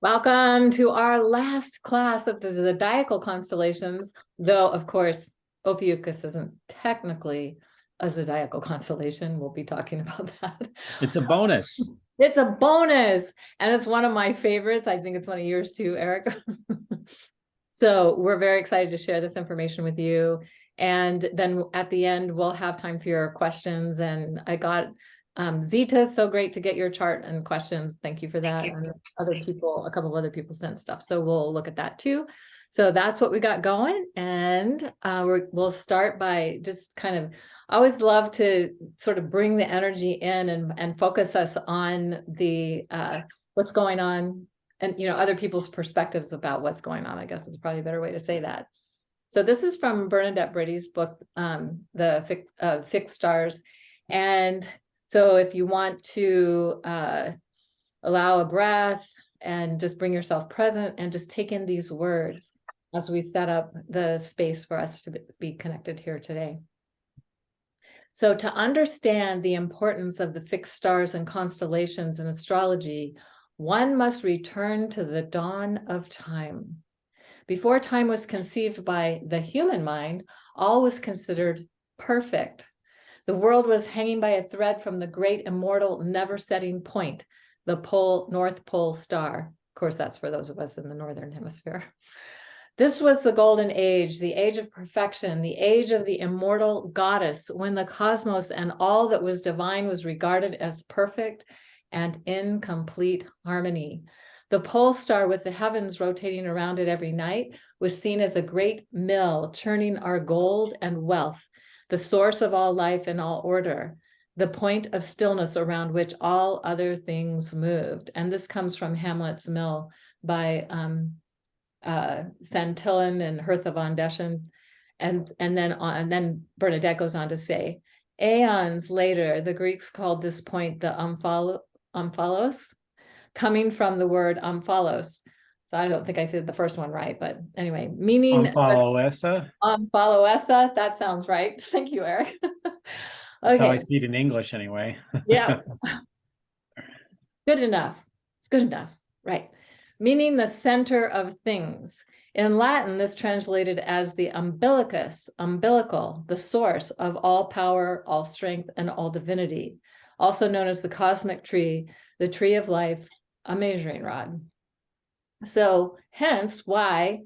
Welcome to our last class of the zodiacal constellations, though, of course, Ophiuchus isn't technically a zodiacal constellation. We'll be talking about that. It's a bonus. It's a bonus, and it's one of my favorites. I think it's one of yours too, Eric. So we're very excited to share this information with you. And then at the end, we'll have time for your questions. And I got Zita, so great to get your chart and questions. Thank you for that. And other people, a couple of other people sent stuff. So we'll look at that too. So that's what we got going. And we'll start by just kind of, I always love to sort of bring the energy in and focus us on the what's going on and, other people's perspectives about what's going on, I guess is probably a better way to say that. So this is from Bernadette Britty's book, The Fixed Stars. And so if you want to allow a breath and just bring yourself present and just take in these words as we set up the space for us to be connected here today. So to understand the importance of the fixed stars and constellations in astrology, one must return to the dawn of time. Before time was conceived by the human mind, all was considered perfect. The world was hanging by a thread from the great immortal never-setting point, the North Pole star. Of course, that's for those of us in the Northern Hemisphere. This was the golden age, the age of perfection, the age of the immortal goddess, when the cosmos and all that was divine was regarded as perfect and in complete harmony. The pole star, with the heavens rotating around it every night, was seen as a great mill churning our gold and wealth, the source of all life and all order, the point of stillness around which all other things moved. And this comes from Hamlet's Mill by Santillan and Hertha von Deschen. And then Bernadette goes on to say, aeons later, the Greeks called this point the omphalos, coming from the word omphalos. So I don't think I did the first one right, but anyway, meaning Omphalos. omphalos. That sounds right. Thank you, Eric. That's how I Okay, see it in English anyway. yeah, good enough. It's good enough, right? Meaning the center of things. In Latin, this translated as the umbilicus, umbilical, the source of all power, all strength, and all divinity. Also known as the cosmic tree, the tree of life, a measuring rod. So hence why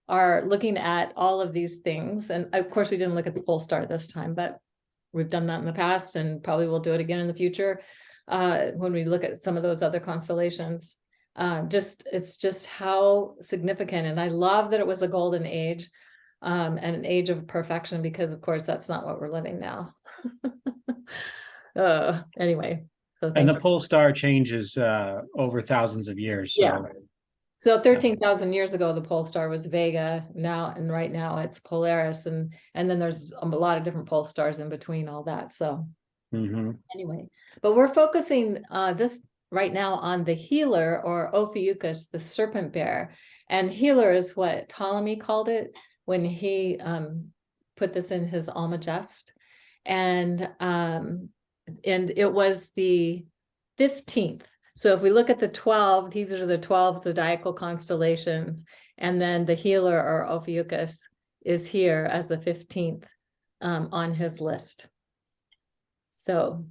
are looking at all of these things. And of course, we didn't look at the pole star this time, but we've done that in the past and probably will do it again in the future when we look at some of those other constellations. It's just how significant. And I love that it was a golden age and an age of perfection, because of course, that's not what we're living now. Anyway, so And thank the you. pole star changes over thousands of years. So Yeah. So 13,000 years ago, the pole star was Vega. Right now it's Polaris, and then there's a lot of different pole stars in between all that. So anyway, but we're focusing this right now on the healer, or Ophiuchus, the serpent bear. And healer is what Ptolemy called it when he put this in his Almagest. And it was the 15th. So if we look at the 12, these are the 12 zodiacal constellations, and then the healer, or Ophiuchus, is here as the 15th on his list. So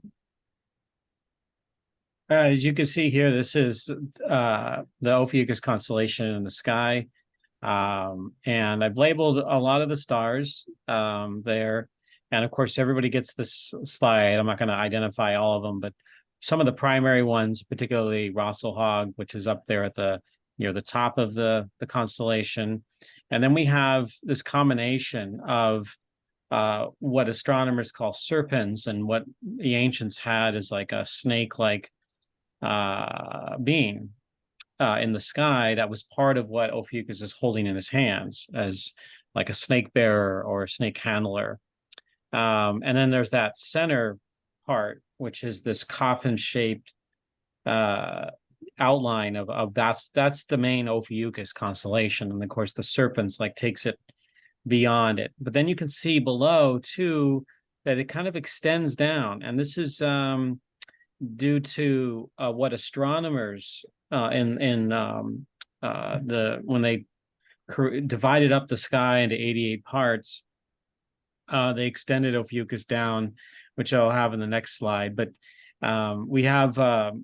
as you can see here, this is the Ophiuchus constellation in the sky. And I've labeled a lot of the stars there. And of course, everybody gets this slide. I'm not going to identify all of them, but some of the primary ones, particularly Rosselhog, which is up there at the the top of the constellation. And then we have this combination of what astronomers call serpents, and what the ancients had is like a snake-like being in the sky that was part of what Ophiuchus is holding in his hands, as like a snake bearer or a snake handler. And then there's that center part, which is this coffin-shaped outline of that's the main Ophiuchus constellation. And of course, the serpents takes it beyond it. But then you can see below too that it kind of extends down, and this is due to what astronomers in when they divided up the sky into 88 parts, they extended Ophiuchus down, which I'll have in the next slide. But we have Kayla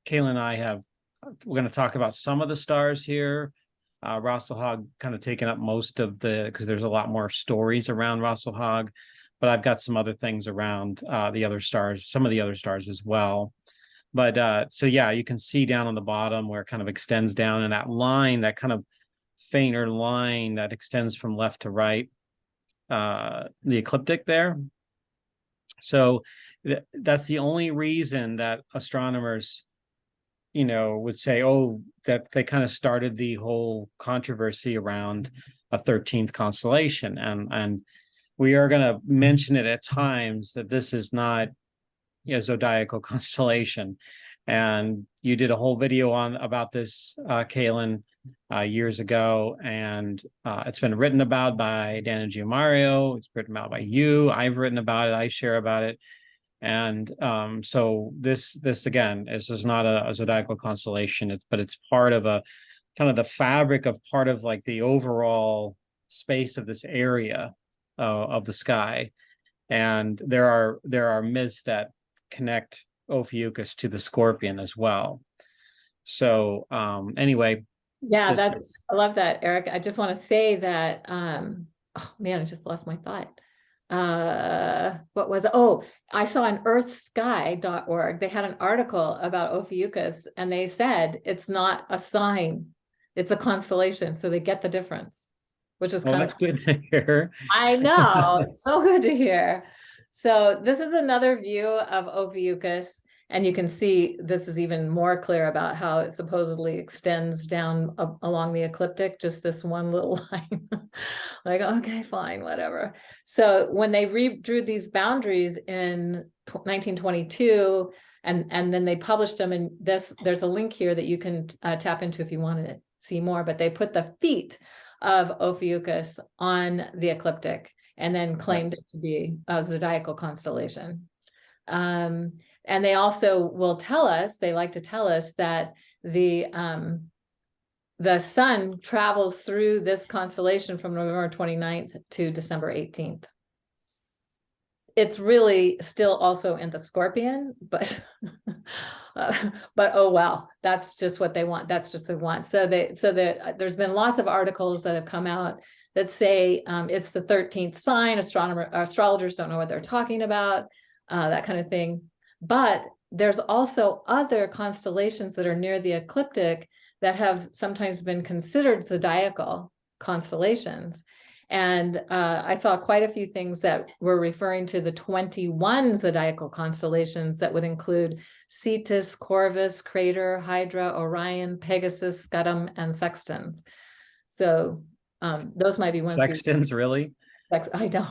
and I have, we're going to talk about some of the stars here. Rasselhag kind of taking up most of because there's a lot more stories around Rasselhag, but I've got some other things around the other stars, some of the other stars as well. But so yeah, you can see down on the bottom where it kind of extends down, and that line, that kind of fainter line that extends from left to right, the ecliptic there. So that's the only reason that astronomers, would say, oh, that they kind of started the whole controversy around a 13th constellation. And we are going to mention it at times that this is not a zodiacal constellation. And you did a whole video about this, Kaylin, years ago, and it's been written about by Dan and Giamario. It's written about by you. I've written about it. I share about it. And so this again is just not a zodiacal constellation, but it's part of a kind of the fabric of part of like the overall space of this area of the sky. And there are myths that connect Ophiuchus to the Scorpion as well. So anyway. Yeah, I love that, Eric. I just want to say that oh man, I just lost my thought. What was it? Oh, I saw on earthsky.org, they had an article about Ophiuchus, and they said it's not a sign, it's a constellation. So they get the difference, which is kind of good to hear. I know, it's so good to hear. So this is another view of Ophiuchus, and you can see this is even more clear about how it supposedly extends down along the ecliptic, just this one little line. Like, okay, fine, whatever. So when they redrew these boundaries in 1922, and then they published them in this, there's a link here that you can tap into if you want to see more, but they put the feet of Ophiuchus on the ecliptic and then claimed it to be a zodiacal constellation. And they also will tell us, they like to tell us that the sun travels through this constellation from November 29th to December 18th. It's really still also in the Scorpion, but oh well, that's just what they want. That's just what they want. So there's been lots of articles that have come out that say it's the 13th sign. Astrologers don't know what they're talking about, that kind of thing. But there's also other constellations that are near the ecliptic that have sometimes been considered zodiacal constellations. And I saw quite a few things that were referring to the 21 zodiacal constellations that would include Cetus, Corvus, Crater, Hydra, Orion, Pegasus, Scutum, and Sextans. So those might be ones. Sextans, really? I know.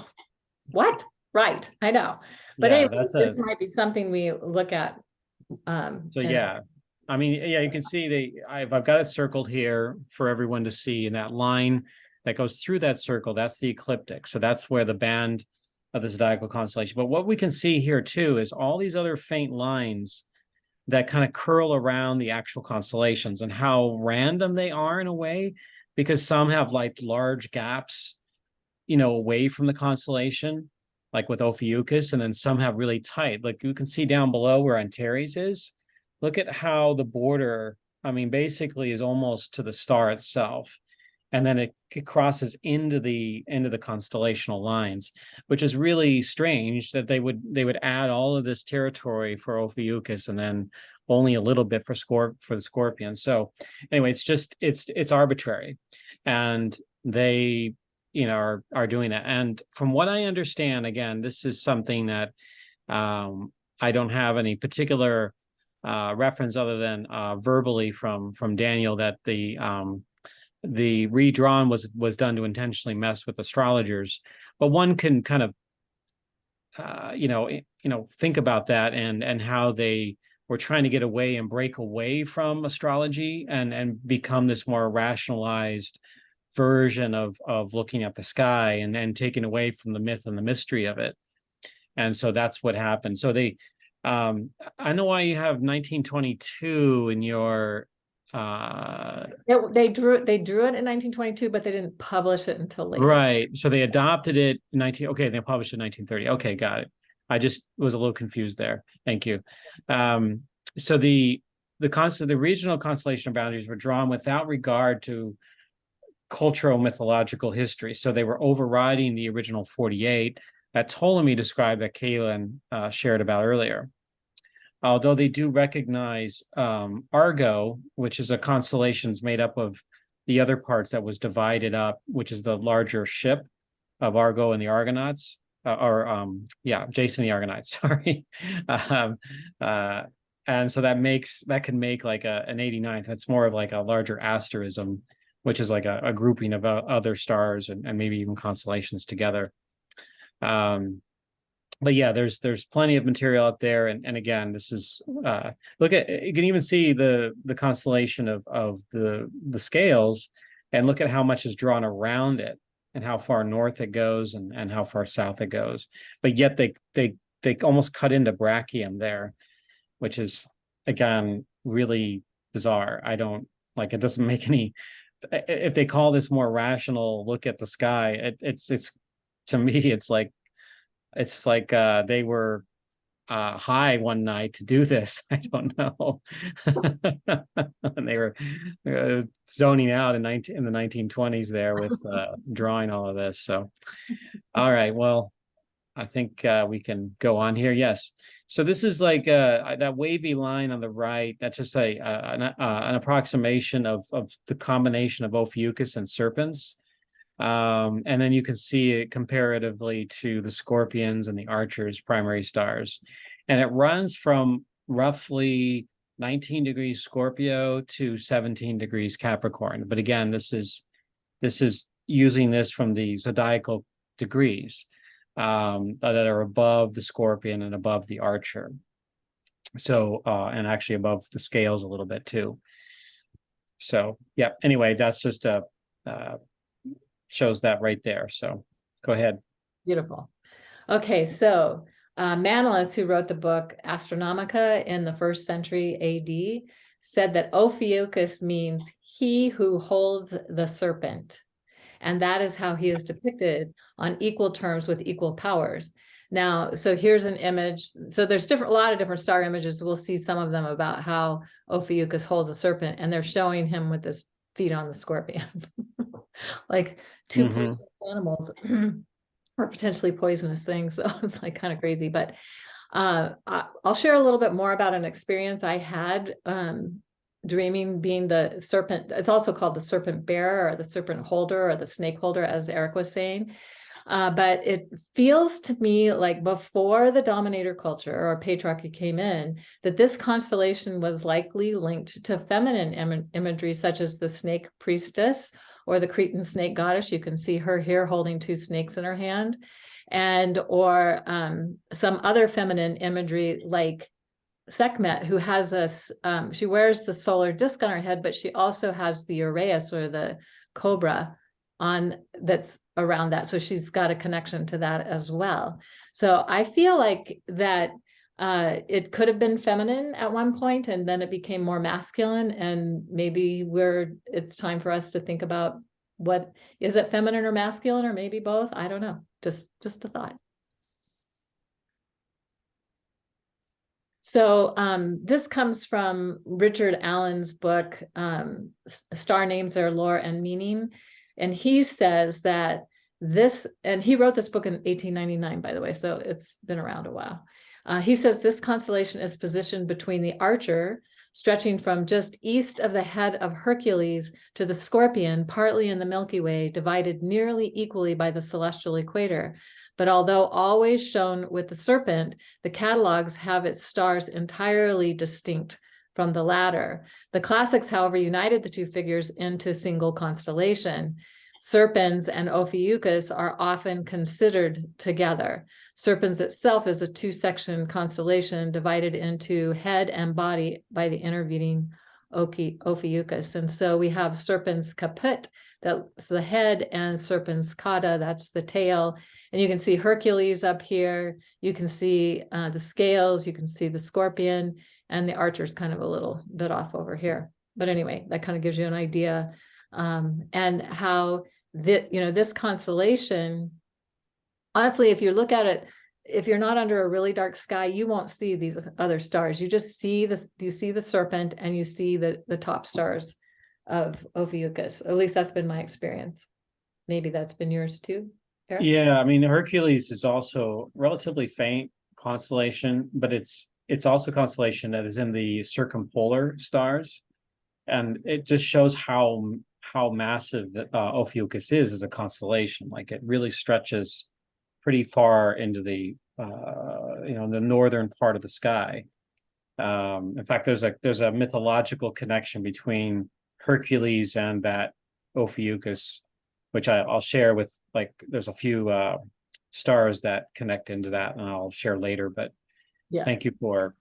What? Right, I know. But yeah, anyway, this might be something we look at. So yeah, I mean, yeah, you can see I've got it circled here for everyone to see, and that line that goes through that circle, that's the ecliptic. So that's where the band of the zodiacal constellation. But what we can see here too is all these other faint lines that kind of curl around the actual constellations, and how random they are in a way, because some have like large gaps, away from the constellation, like with Ophiuchus, and then some have really tight. Like you can see down below where Antares is. Look at how the border, I mean, basically is almost to the star itself. And then it crosses into the constellational lines, which is really strange that they would add all of this territory for Ophiuchus and then only a little bit for the Scorpion. So anyway, it's arbitrary, and they are doing that. And from what I understand, again, this is something that I don't have any particular reference other than verbally from Daniel, that the redrawn was done to intentionally mess with astrologers. But one can kind of think about that and how they were trying to get away and break away from astrology and become this more rationalized version of looking at the sky, and then taken away from the myth and the mystery of it. And so that's what happened. So they I know why you have 1922 in your They drew it in 1922, but they didn't publish it until later. right. So they adopted it in 19, okay, they published it in 1930. Okay, got it. I just was a little confused there. Thank you. So the regional constellation boundaries were drawn without regard to cultural mythological history. So they were overriding the original 48 that Ptolemy described, that Kaylin shared about earlier. Although they do recognize Argo, which is a constellation made up of the other parts that was divided up, which is the larger ship of Argo and the Argonauts, Jason the Argonauts, sorry. And so that can make like an 89th. That's more of like a larger asterism, which is like a grouping of other stars and maybe even constellations together. But yeah, there's plenty of material out there, and again, this is look at, you can even see the constellation of the scales, and look at how much is drawn around it, and how far north it goes, and how far south it goes. But yet they almost cut into Brachium there, which is again really bizarre. I don't like, it doesn't make any, if they call this more rational look at the sky, it's to me it's like they were high one night to do this. I don't know. And they were zoning out in the 1920s there with drawing all of this. So, all right, well, I think we can go on here. Yes. So this is like that wavy line on the right. That's just an approximation of the combination of Ophiuchus and Serpents. And then you can see it comparatively to the Scorpions and the Archers primary stars. And it runs from roughly 19 degrees Scorpio to 17 degrees Capricorn. But again, this is using this from the zodiacal degrees that are above the Scorpion and above the Archer. So, and actually above the scales a little bit too. So, yeah, anyway, that's just shows that right there. So go ahead. Beautiful. Okay, so Manlius, who wrote the book Astronomica in the 1st century AD, said that Ophiuchus means he who holds the serpent. And that is how he is depicted on equal terms with equal powers. Now, so here's an image. So there's a lot of different star images. We'll see some of them about how Ophiuchus holds a serpent, and they're showing him with his feet on the scorpion. Like two poisonous animals or potentially poisonous things. So it's like kind of crazy, but I'll share a little bit more about an experience I had dreaming being the serpent. It's also called the serpent bearer or the serpent holder or the snake holder, as Eric was saying. But it feels to me like before the dominator culture or patriarchy came in, that this constellation was likely linked to feminine imagery, such as the snake priestess or the Cretan snake goddess. You can see her here holding 2 snakes in her hand, or some other feminine imagery like Sekhmet, who has this, she wears the solar disc on her head, but she also has the uraeus or the cobra on that's around that. So she's got a connection to that as well. So I feel like that it could have been feminine at one point, and then it became more masculine, and maybe it's time for us to think about, what is it, feminine or masculine, or maybe both? I don't know. Just a thought. So this comes from Richard Allen's book, Star Names, Their Lore and Meaning. And he says that and he wrote this book in 1899, by the way, so it's been around a while. He says this constellation is positioned between the Archer, stretching from just east of the head of Hercules to the Scorpion, partly in the Milky Way, divided nearly equally by the celestial equator. But although always shown with the Serpent, the catalogs have its stars entirely distinct from the latter. The classics, however, united the 2 figures into a single constellation. Serpens and Ophiuchus are often considered together. Serpens itself is a 2-section constellation divided into head and body by the intervening Ophiuchus. And so we have Serpens caput, that's the head, and Serpens cauda, that's the tail. And you can see Hercules up here. You can see the scales, you can see the Scorpion, and the Archer's kind of a little bit off over here. But anyway, that kind of gives you an idea, and how this constellation, honestly, if you look at it, if you're not under a really dark sky, you won't see these other stars. You just see the Serpent, and you see the top stars of Ophiuchus. At least that's been my experience. Maybe that's been yours too, Eric? Yeah, I mean, Hercules is also relatively faint constellation, but it's also a constellation that is in the circumpolar stars, and it just shows how massive Ophiuchus is as a constellation. Like it really stretches pretty far into the the northern part of the sky. In fact, there's a mythological connection between Hercules and that Ophiuchus, which I'll share with, like, there's a few stars that connect into that, and I'll share later. But Yeah. thank you for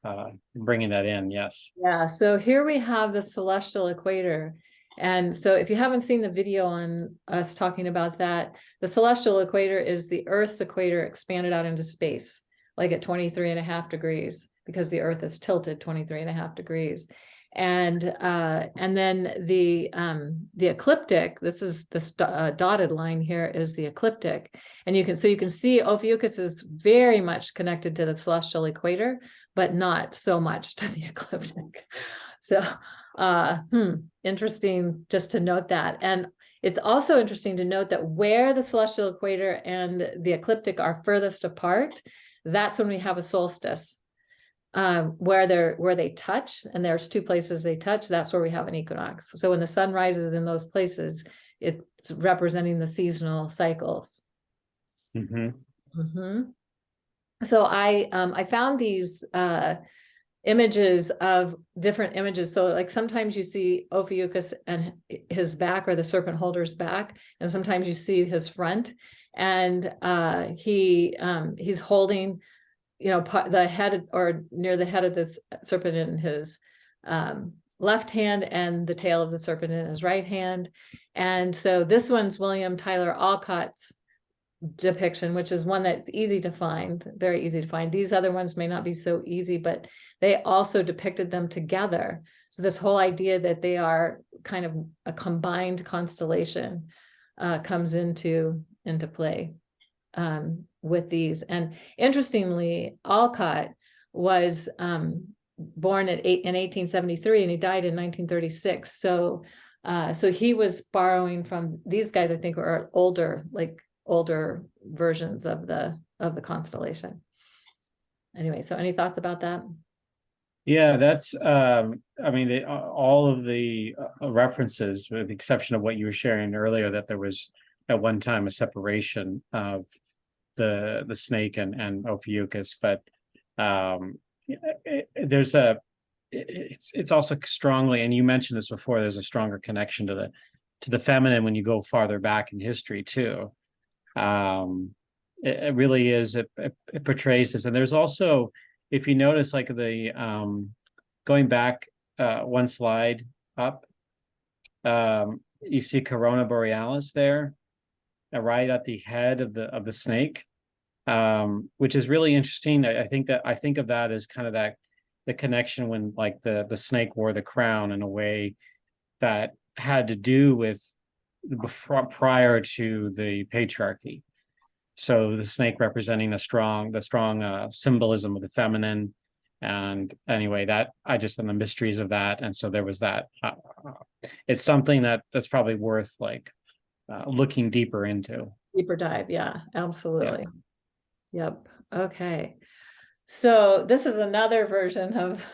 bringing that in. Yes. Yeah. So here we have the celestial equator. And so if you haven't seen the video on us talking about that, the celestial equator is the Earth's equator expanded out into space, like at 23.5 degrees, because the Earth is tilted 23.5 degrees. And then the ecliptic, this is this dotted line here, is the ecliptic. And you can see Ophiuchus is very much connected to the celestial equator, but not so much to the ecliptic. So interesting just to note that. And it's also interesting to note that where the celestial equator and the ecliptic are furthest apart, that's when we have a solstice. Where they touch, and there's two places they touch, that's where we have an equinox. So when the sun rises in those places, it's representing the seasonal cycles. So I found these images of different images. So like sometimes you see Ophiuchus and his back, or the serpent holder's back, and sometimes you see his front, and he's holding the head, or near the head of this serpent, in his left hand, and the tail of the serpent in his right hand. And so this one's William Tyler Alcott's depiction, which is one that's easy to find, very easy to find. These other ones may not be so easy, but they also depicted them together. So this whole idea that they are kind of a combined constellation comes into play with these. And interestingly, Alcott was born in 1873, and he died in 1936. So he was borrowing from these guys. I think are older versions of the constellation. Anyway, so any thoughts about that? Yeah, that's I mean, all of the references, with the exception of what you were sharing earlier, that there was at one time a separation of the snake and Ophiuchus, but it's also strongly, and you mentioned this before, there's a stronger connection to the feminine when you go farther back in history too. It really is, it portrays this. And there's also, if you notice, like going back one slide up, you see Corona Borealis there, right at the head of the snake, which is really interesting. I think of that as kind of the connection when, like, the snake wore the crown in a way that had to do with prior to the patriarchy. So the snake representing the strong symbolism of the feminine. And anyway, that I just, and the mysteries of that. And so there was that. It's something that's probably worth looking deeper into. Deeper dive. Yeah, absolutely. Yeah. Yep. Okay. So this is another version of.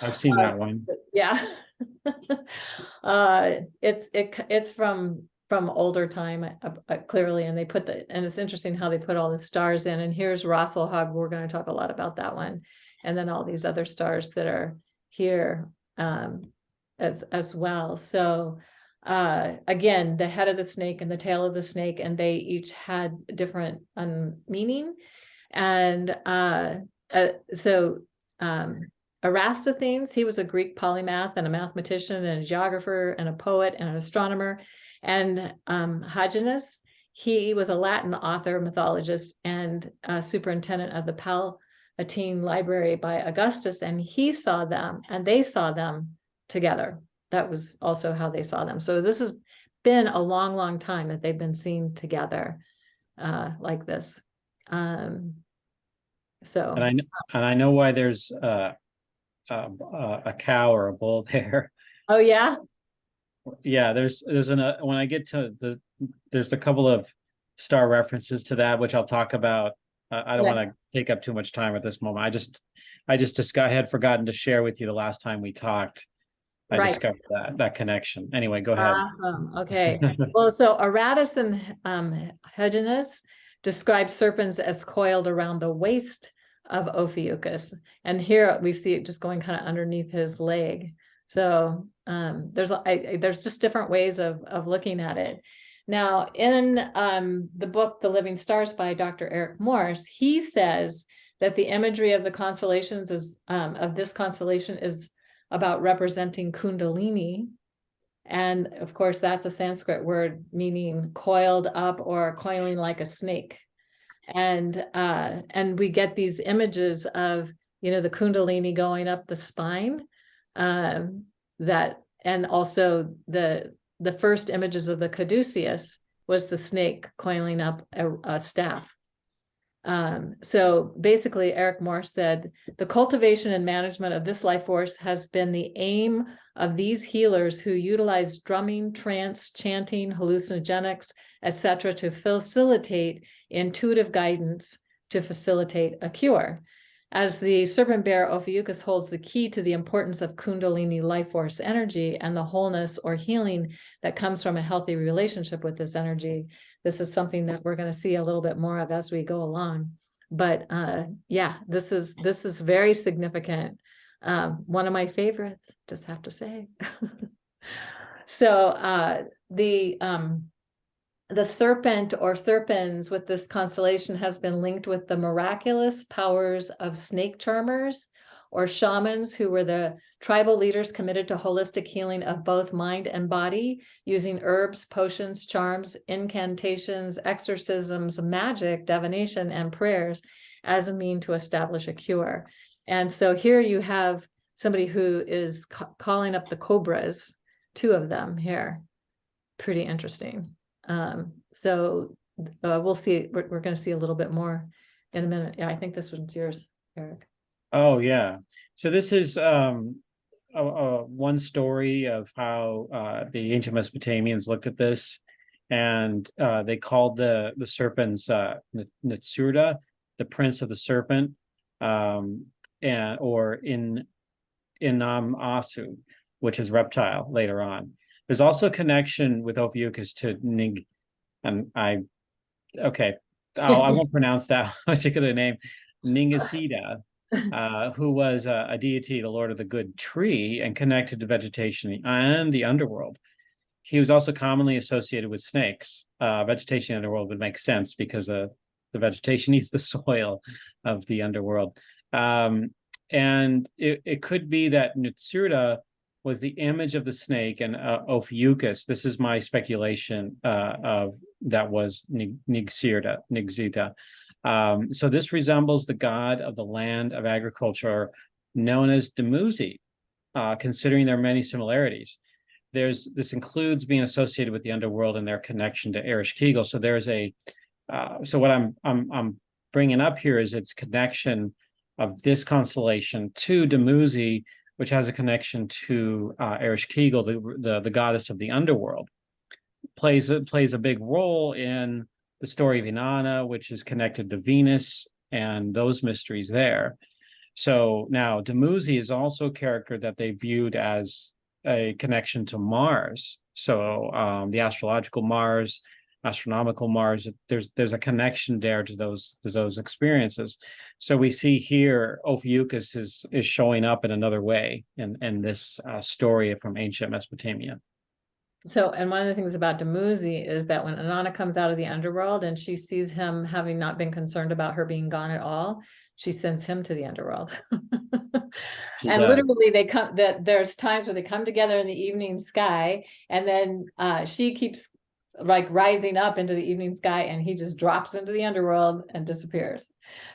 I've seen that one. Yeah. It's from older time, clearly, and and it's interesting how they put all the stars in. And here's Rosselhog. We're going to talk a lot about that one, and then all these other stars that are here as well. So again, the head of the snake and the tail of the snake, and they each had different meaning. And Eratosthenes, he was a Greek polymath and a mathematician and a geographer and a poet and an astronomer. And Hyginus, he was a Latin author, mythologist, and superintendent of the Palatine Library by Augustus. And he saw them, and they saw them together. that was also how they saw them. So this has been a long, long time that they've been seen together like this. So And I know why there's a cow or a bull there. oh yeah. Yeah, there's when I get to there's a couple of star references to that, which I'll talk about. I don't Okay. want to take up too much time at this moment. I had forgotten to share with you the last time we talked. I Right. discovered that connection. Anyway, go ahead. Awesome. Okay. Well, so Aratus and Hyginus describe serpents as coiled around the waist of Ophiuchus. And here we see it just going kind of underneath his leg. So there's just different ways of looking at it. Now, in the book, The Living Stars by Dr. Eric Morse, he says that the imagery of the constellations is of this constellation is about representing Kundalini. And of course, that's a Sanskrit word meaning coiled up or coiling like a snake. And we get these images of, the Kundalini going up the spine, and also the first images of the caduceus was the snake coiling up a staff. So basically, Eric Morse said, the cultivation and management of this life force has been the aim of these healers who utilize drumming, trance, chanting, hallucinogenics, etc., to facilitate intuitive guidance to facilitate a cure. As the serpent bear, Ophiuchus holds the key to the importance of Kundalini life force energy and the wholeness or healing that comes from a healthy relationship with this energy. This is something that we're going to see a little bit more of as we go along. But yeah, this is very significant. One of my favorites, just have to say. So the serpent or serpens with this constellation has been linked with the miraculous powers of snake charmers or shamans who were the tribal leaders committed to holistic healing of both mind and body using herbs, potions, charms, incantations, exorcisms, magic, divination, and prayers as a mean to establish a cure. And so here you have somebody who is calling up the cobras, 2 of them here. Pretty interesting. So we'll see. We're going to see a little bit more in a minute. Yeah, I think this one's yours, Eric. Oh yeah. So this is one story of how the ancient Mesopotamians looked at this, and they called the serpents Nitsurda, the prince of the serpent, and or in Inam Asu, which is reptile later on. There's also a connection with Ophiuchus to Nig, and I won't pronounce that particular name, Ningasida, who was a deity, the lord of the good tree, and connected to vegetation and the underworld. He was also commonly associated with snakes. Vegetation in the underworld would make sense because the vegetation eats the soil of the underworld. And it could be that Nitsurda was the image of the snake, and Ophiuchus, this is my speculation, of that was Nigzida. So this resembles the god of the land of agriculture known as Dumuzi, considering their many similarities. This includes being associated with the underworld and their connection to Ereshkigal. So there's so what I'm bringing up here is its connection of this constellation to Dumuzi, which has a connection to Ereshkigal, the goddess of the underworld, plays a big role in the story of Inanna, which is connected to Venus and those mysteries there. So now Dumuzi is also a character that they viewed as a connection to Mars. So the astrological Mars, astronomical Mars, there's a connection there to those experiences. So we see here Ophiuchus is showing up in another way in this story from ancient Mesopotamia. So, and one of the things about Dumuzi is that when Inanna comes out of the underworld and she sees him having not been concerned about her being gone at all, she sends him to the underworld. And literally there's times where they come together in the evening sky, and then she keeps like rising up into the evening sky, and he just drops into the underworld and disappears.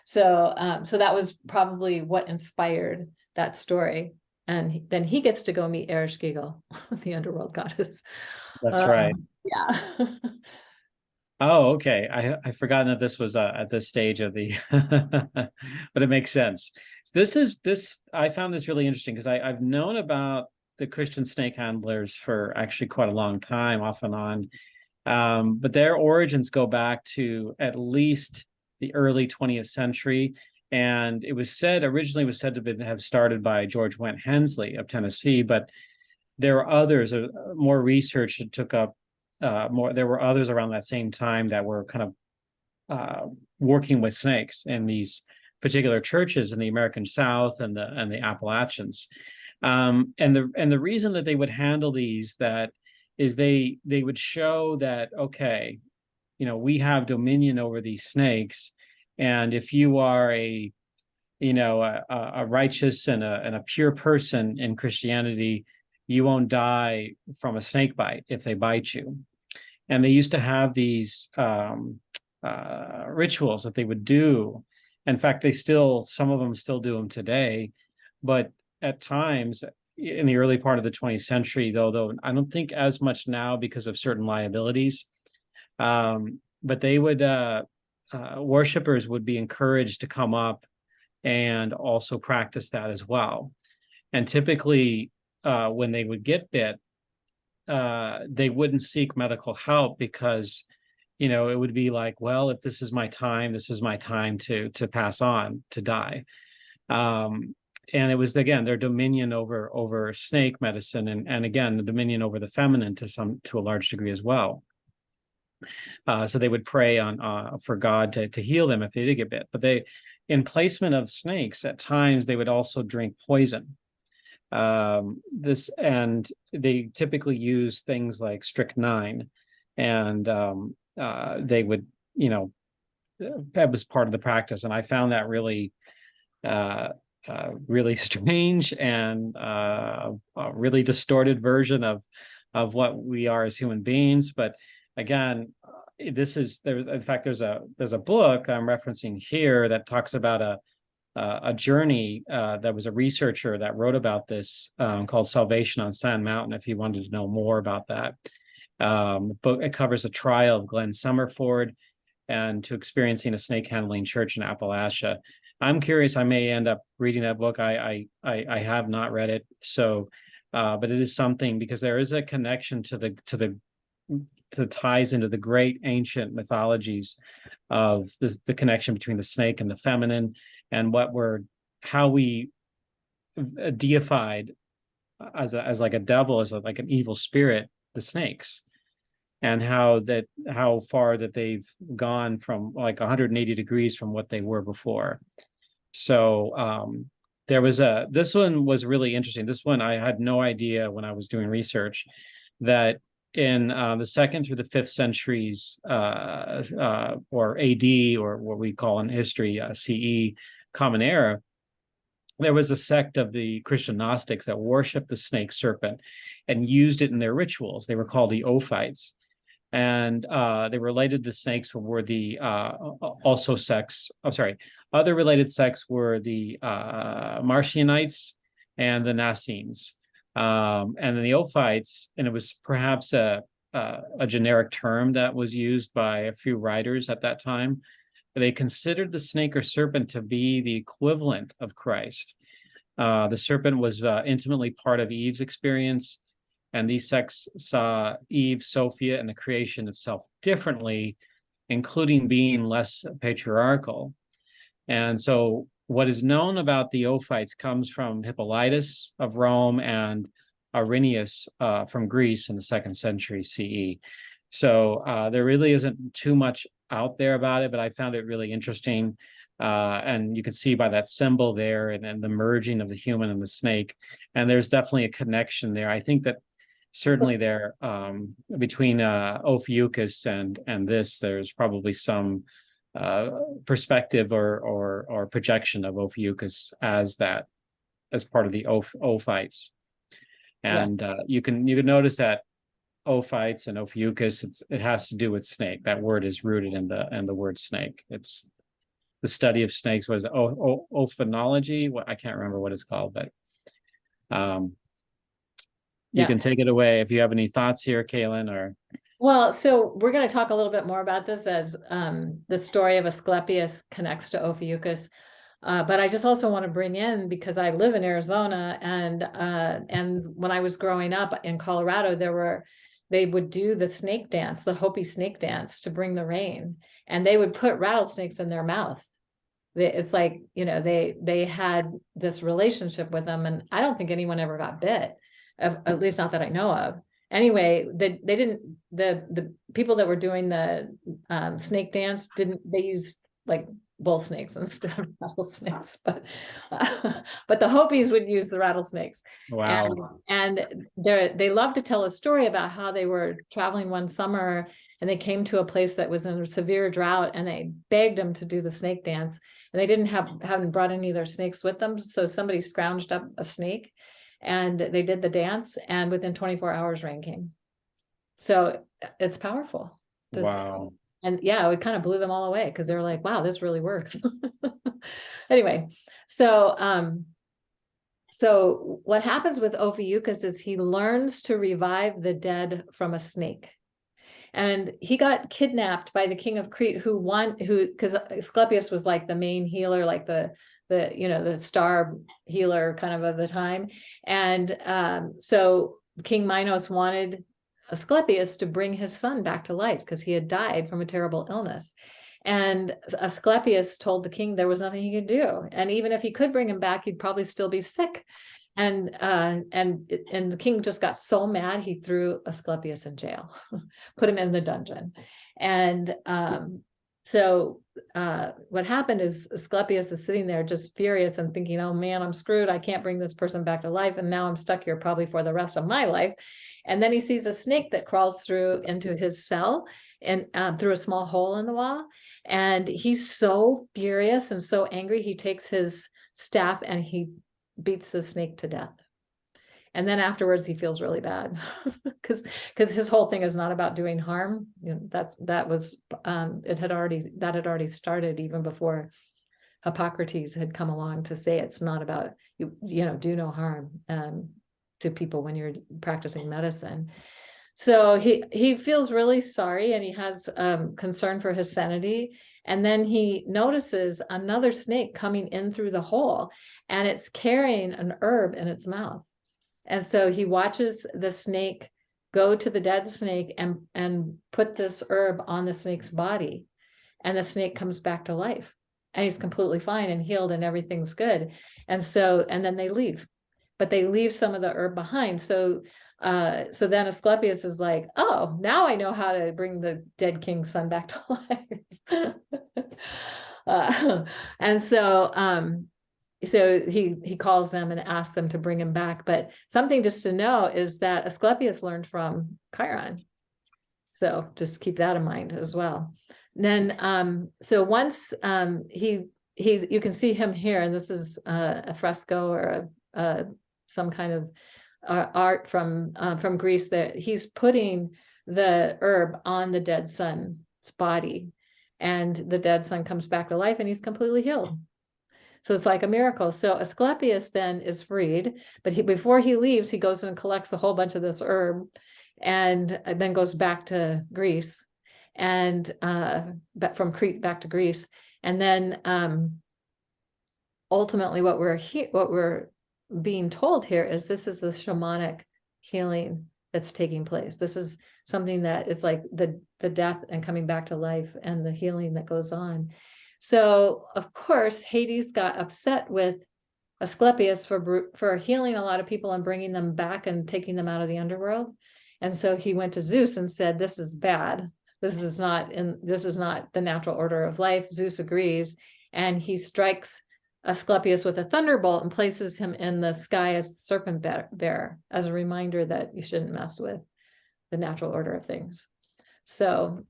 So that was probably what inspired that story. And then he gets to go meet Ereshkigal, the underworld goddess. That's right. Yeah. Oh, okay. I forgotten that this was at this stage of the, but it makes sense. This I found this really interesting because I've known about the Christian snake handlers for actually quite a long time, off and on. But their origins go back to at least the early 20th century. And it was said, originally was said to have started by George Went Hensley of Tennessee, but there were others, more research that took up more. There were others around that same time that were kind of working with snakes in these particular churches in the American South and the Appalachians. And the reason that they would handle these that is they would show that, okay, we have dominion over these snakes, and if you are a righteous and a pure person in Christianity, you won't die from a snake bite if they bite you. And they used to have these rituals that they would do. In fact, some of them still do them today. But at times in the early part of the 20th century, though I don't think as much now because of certain liabilities, but they would, worshipers would be encouraged to come up and also practice that as well. And typically, when they would get bit, they wouldn't seek medical help because, it would be like, well, if this is my time to pass on, to die. And it was, again, their dominion over snake medicine, and again, the dominion over the feminine to a large degree as well. So they would pray on for God to heal them if they did get bit. But in placement of snakes, at times they would also drink poison. And they typically use things like strychnine, and they would, that was part of the practice. And I found that really, really strange and a really distorted version of what we are as human beings. But again, there's a book I'm referencing here that talks about a journey that was a researcher that wrote about this, called Salvation on Sand Mountain, if you wanted to know more about that. But it covers a trial of Glenn Summerford and to experiencing a snake handling church in Appalachia. I'm curious, I may end up reading that book. I have not read it. So, but it is something, because there is a connection to ties into the great ancient mythologies of the connection between the snake and the feminine, and how we deified as like a devil, like an evil spirit, the snakes, and how far that they've gone from like 180 degrees from what they were before. So this one was really interesting. This one I had no idea when I was doing research that in the 2nd through the 5th centuries, or AD, or what we call in history CE, Common Era, there was a sect of the Christian Gnostics that worshipped the snake serpent and used it in their rituals. They were called the Ophites, and they related to snakes were the also sects. Other related sects were the Marcionites and the Nassenes. And then the Ophites, and it was perhaps a generic term that was used by a few writers at that time. They considered the snake or serpent to be the equivalent of Christ. The serpent was intimately part of Eve's experience, and these sects saw Eve, Sophia, and the creation itself differently, including being less patriarchal. And so what is known about the Ophites comes from Hippolytus of Rome and Irenaeus from Greece in the 2nd century CE. So there really isn't too much out there about it, but I found it really interesting. And you can see by that symbol there and the merging of the human and the snake. And there's definitely a connection there. I think that certainly there, between Ophiuchus and this, there's probably some perspective or projection of Ophiuchus as part of the Ophites. And you can notice that Ophites and Ophiuchus, it has to do with snake. That word is rooted in the word snake. It's the study of snakes. Was ophanology? I can't remember what it's called, but You can take it away if you have any thoughts here, Kaylin, or. Well, so we're going to talk a little bit more about this as the story of Asclepius connects to Ophiuchus. But I just also want to bring in, because I live in Arizona, and when I was growing up in Colorado, they would do the snake dance, the Hopi snake dance, to bring the rain, and they would put rattlesnakes in their mouth. It's like, they had this relationship with them, and I don't think anyone ever got bit, at least not that I know of. Anyway, the people that were doing the snake dance they used like bull snakes instead of rattlesnakes, but the Hopis would use the rattlesnakes. Wow. And they love to tell a story about how they were traveling one summer and they came to a place that was in a severe drought, and they begged them to do the snake dance, and they hadn't brought any of their snakes with them, so somebody scrounged up a snake and they did the dance, and within 24 hours rain came. So it's powerful. Wow. And yeah, it kind of blew them all away, because they were like, wow, this really works. Anyway, so what happens with Ophiuchus is he learns to revive the dead from a snake. And he got kidnapped by the king of Crete, because Asclepius was like the main healer, like the star healer kind of the time. And so King Minos wanted Asclepius to bring his son back to life, because he had died from a terrible illness. And Asclepius told the king there was nothing he could do. And even if he could bring him back, he'd probably still be sick. And the king just got so mad, he threw Asclepius in jail, put him in the dungeon. And so what happened is Asclepius is sitting there just furious and thinking, oh man, I'm screwed. I can't bring this person back to life. And now I'm stuck here probably for the rest of my life. And then he sees a snake that crawls through into his cell and through a small hole in the wall. And he's so furious and so angry, he takes his staff and he beats the snake to death. And then afterwards he feels really bad, because his whole thing is not about doing harm. That had already started even before Hippocrates had come along to say it's not about do no harm to people when you're practicing medicine. So he feels really sorry, and he has concern for his sanity. And then he notices another snake coming in through the hole, and it's carrying an herb in its mouth. And so he watches the snake go to the dead snake and put this herb on the snake's body. And the snake comes back to life, and he's completely fine and healed, and everything's good. And then they leave, but they leave some of the herb behind. So then Asclepius is like, oh, now I know how to bring the dead king's son back to life. And so he calls them and asks them to bring him back. But something just to know is that Asclepius learned from Chiron. So just keep that in mind as well. And then, so once you can see him here, and this is a fresco or some kind of art from Greece, that he's putting the herb on the dead son's body, and the dead son comes back to life and he's completely healed. So it's like a miracle. So Asclepius then is freed, but before he leaves, he goes and collects a whole bunch of this herb, and then goes back to Greece, and from Crete back to Greece. And then ultimately what we're being told here is this is the shamanic healing that's taking place. This is something that is like the death and coming back to life and the healing that goes on. So of course Hades got upset with Asclepius for healing a lot of people and bringing them back and taking them out of the underworld. And so he went to Zeus and said, this is bad. This is not the natural order of life. Zeus agrees, and he strikes Asclepius with a thunderbolt and places him in the sky as the serpent bearer, as a reminder that you shouldn't mess with the natural order of things. So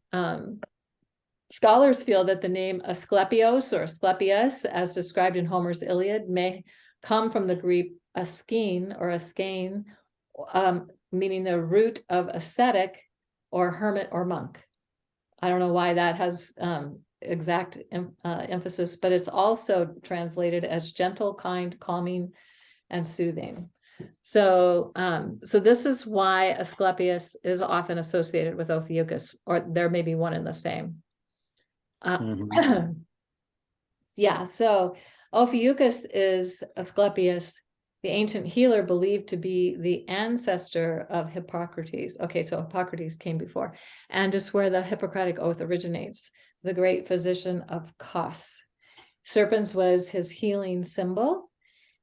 scholars feel that the name Asclepios or Asclepius, as described in Homer's Iliad, may come from the Greek askene or askane, meaning the root of ascetic or hermit or monk. I don't know why that has exact emphasis, but it's also translated as gentle, kind, calming, and soothing. So, so this is why Asclepius is often associated with Ophiuchus, or there may be one and the same. Mhm. Yeah, so Ophiuchus is Asclepius, the ancient healer, believed to be the ancestor of Hippocrates. Okay, so Hippocrates came before, and is where the Hippocratic Oath originates, the great physician of Kos. Serpent was his healing symbol,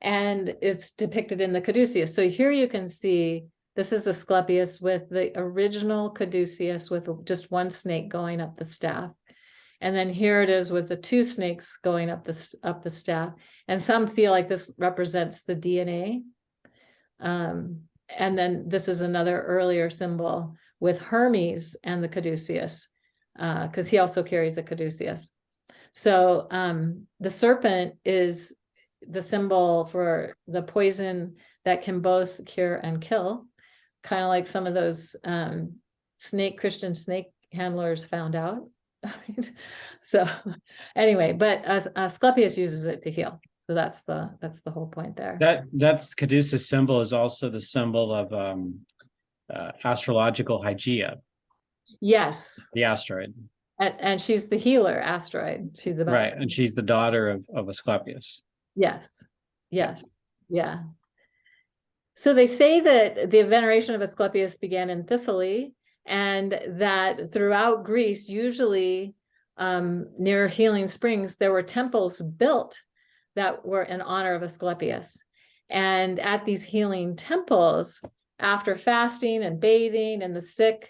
and it's depicted in the caduceus. So here you can see, this is Asclepius with the original caduceus with just one snake going up the staff. And then here it is with the two snakes going up the staff. And some feel like this represents the DNA. And then this is another earlier symbol with Hermes and the caduceus, because he also carries a caduceus. So the serpent is the symbol for the poison that can both cure and kill, kind of like some of those Christian snake handlers found out. So anyway, but Asclepius uses it to heal. So that's the whole point there. That's caduceus symbol is also the symbol of astrological Hygeia, Yes. the asteroid. And she's the healer asteroid. She's about Right. And she's the daughter of Asclepius. Yes. Yes. Yeah. So they say that the veneration of Asclepius began in Thessaly, and that throughout Greece, usually near healing springs, there were temples built that were in honor of Asclepius. And at these healing temples, after fasting and bathing, and the sick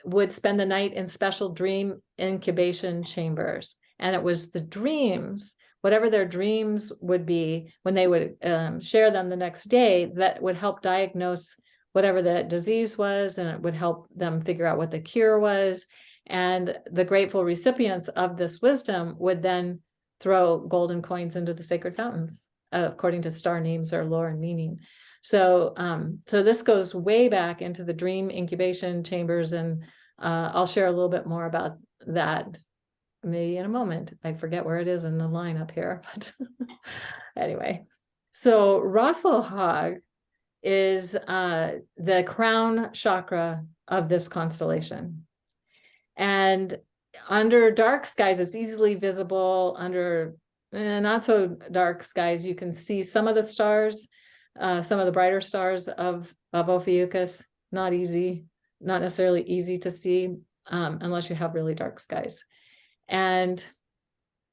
would spend the night in special dream incubation chambers. And it was the dreams, whatever their dreams would be, when they would share them the next day, that would help diagnose whatever the disease was, and it would help them figure out what the cure was. And the grateful recipients of this wisdom would then throw golden coins into the sacred fountains, according to star names or lore and meaning. So, so this goes way back into the dream incubation chambers, and I'll share a little bit more about that maybe in a moment. I forget where it is in the lineup here, but anyway. So Rasselhag is the crown chakra of this constellation. And under dark skies, it's easily visible. Under not so dark skies, you can see some of the stars, some of the brighter stars of Ophiuchus. Not necessarily easy to see unless you have really dark skies. And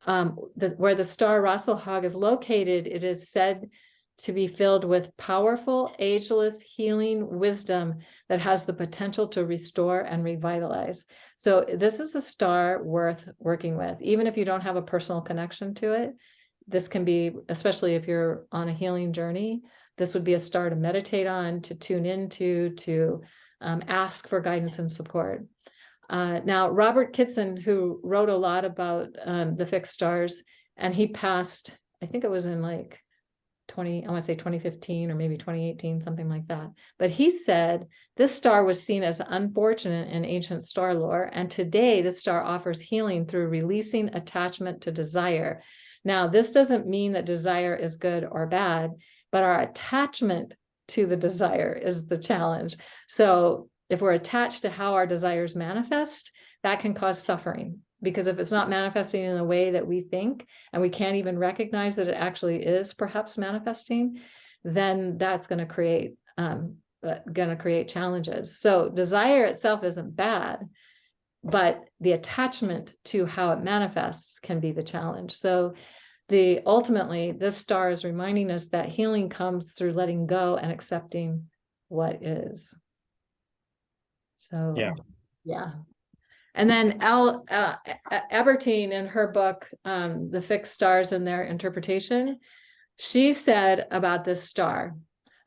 where the star Rasselhag is located, it is said to be filled with powerful, ageless healing wisdom that has the potential to restore and revitalize. So this is a star worth working with, even if you don't have a personal connection to it. This can be, especially if you're on a healing journey, this would be a star to meditate on, to tune into, to ask for guidance and support. Now, Robert Kitson, who wrote a lot about the fixed stars, and he passed, I think it was in like I want to say 2015 or maybe 2018, something like that. But he said this star was seen as unfortunate in ancient star lore, and today this star offers healing through releasing attachment to desire. Now, this doesn't mean that desire is good or bad, but our attachment to the desire is the challenge. So if we're attached to how our desires manifest, that can cause suffering. Because if it's not manifesting in the way that we think, and we can't even recognize that it actually is perhaps manifesting, then that's going to create challenges. So desire itself isn't bad, but the attachment to how it manifests can be the challenge. So ultimately, this star is reminding us that healing comes through letting go and accepting what is. So yeah. And then Ebertine, in her book, The Fixed Stars and Their Interpretation, she said about this star,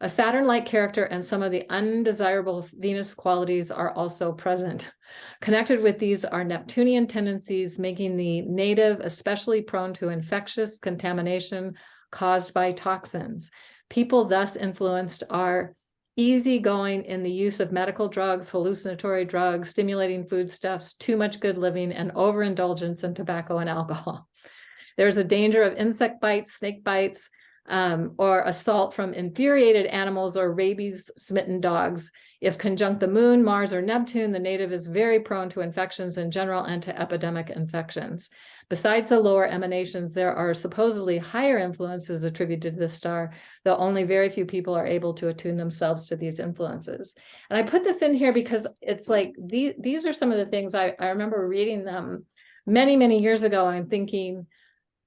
a Saturn-like character and some of the undesirable Venus qualities are also present. Connected with these are Neptunian tendencies, making the native especially prone to infectious contamination caused by toxins. People thus influenced are easygoing in the use of medical drugs, hallucinatory drugs, stimulating foodstuffs, too much good living, and overindulgence in tobacco and alcohol. There's a danger of insect bites, snake bites, or assault from infuriated animals or rabies-smitten dogs. If conjunct the moon, Mars, or Neptune, the native is very prone to infections in general and to epidemic infections. Besides the lower emanations, there are supposedly higher influences attributed to the star, though only very few people are able to attune themselves to these influences. And I put this in here because it's like, these are some of the things I remember reading them many, many years ago. I'm thinking,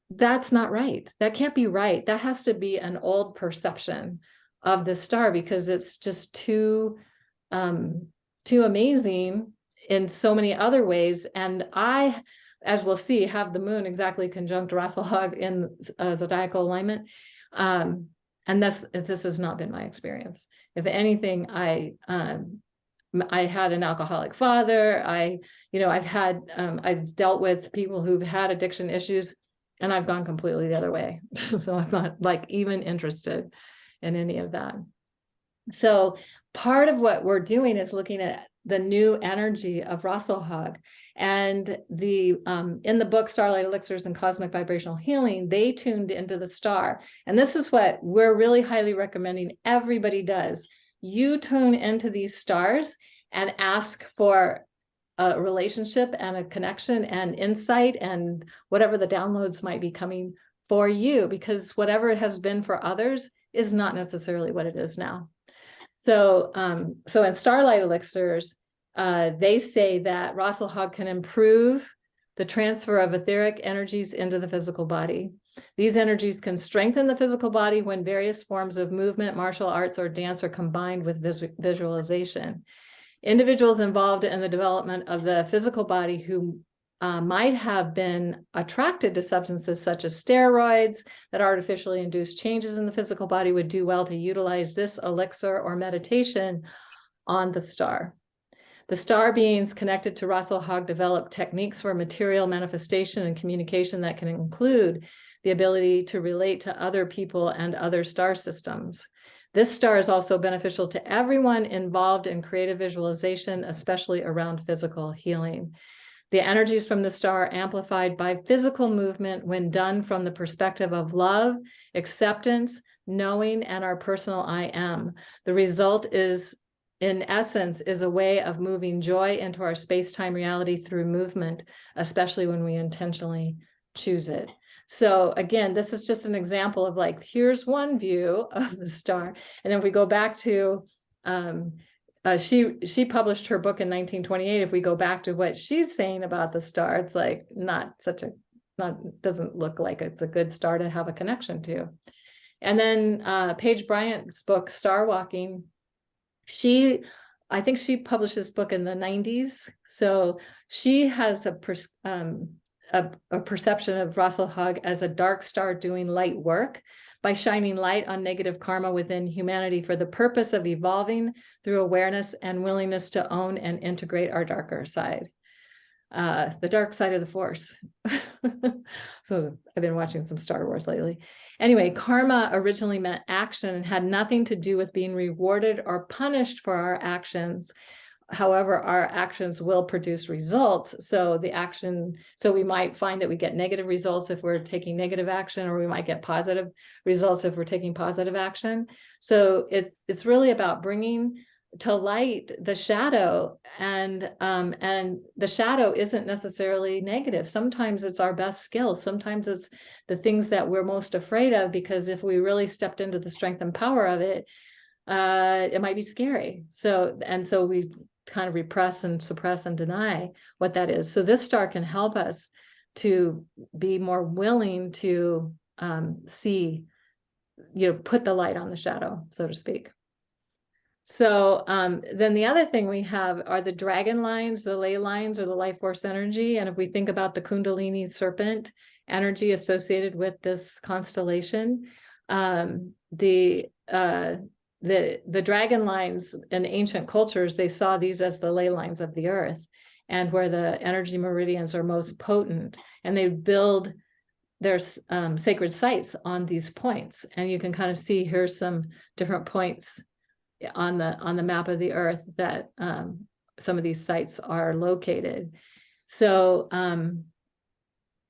that's not right. That can't be right. That has to be an old perception of the star, because it's just too amazing in so many other ways. And I, as we'll see, have the moon exactly conjunct Rasselhag in zodiacal alignment. And this has not been my experience. If anything, I had an alcoholic father. I've dealt with people who've had addiction issues, and I've gone completely the other way. So I'm not like even interested in any of that. So part of what we're doing is looking at the new energy of Rasselhag, and in the book Starlight Elixirs and Cosmic Vibrational Healing, they tuned into the star. And this is what we're really highly recommending everybody does. You tune into these stars and ask for a relationship and a connection and insight and whatever the downloads might be coming for you, because whatever it has been for others is not necessarily what it is now. So in Starlight Elixirs, they say that Rasselhag can improve the transfer of etheric energies into the physical body. These energies can strengthen the physical body when various forms of movement, martial arts, or dance are combined with visualization. Individuals involved in the development of the physical body who might have been attracted to substances such as steroids that artificially induce changes in the physical body would do well to utilize this elixir or meditation on the star. The star beings connected to Rasselhag develop techniques for material manifestation and communication that can include the ability to relate to other people and other star systems. This star is also beneficial to everyone involved in creative visualization, especially around physical healing. The energies from the star are amplified by physical movement when done from the perspective of love, acceptance, knowing, and our personal I am. The result is, in essence, is a way of moving joy into our space-time reality through movement, especially when we intentionally choose it. So again, this is just an example of like, here's one view of the star. And then if we go back to, she published her book in 1928. If we go back to what she's saying about the star, it's like doesn't look like it's a good star to have a connection to. And then Paige Bryant's book, Star Walking, I think she published this book in the 90s. So she has a perception of Rasselhag as a dark star doing light work by shining light on negative karma within humanity for the purpose of evolving through awareness and willingness to own and integrate our darker side. The dark side of the Force. So I've been watching some Star Wars lately. Anyway, karma originally meant action and had nothing to do with being rewarded or punished for our actions. However, our actions will produce results. So we might find that we get negative results if we're taking negative action, or we might get positive results if we're taking positive action. So it's really about bringing to light the shadow, and the shadow isn't necessarily negative. Sometimes it's our best skills. Sometimes it's the things that we're most afraid of, because if we really stepped into the strength and power of it, it might be scary. So we kind of repress and suppress and deny what that is. So this star can help us to be more willing to see, put the light on the shadow, so to speak. So then the other thing we have are the dragon lines, the ley lines, or the life force energy. And if we think about the Kundalini serpent energy associated with this constellation, the dragon lines in ancient cultures, they saw these as the ley lines of the earth, and where the energy meridians are most potent, and they build their sacred sites on these points. And you can kind of see here's some different points on the map of the earth that some of these sites are located. So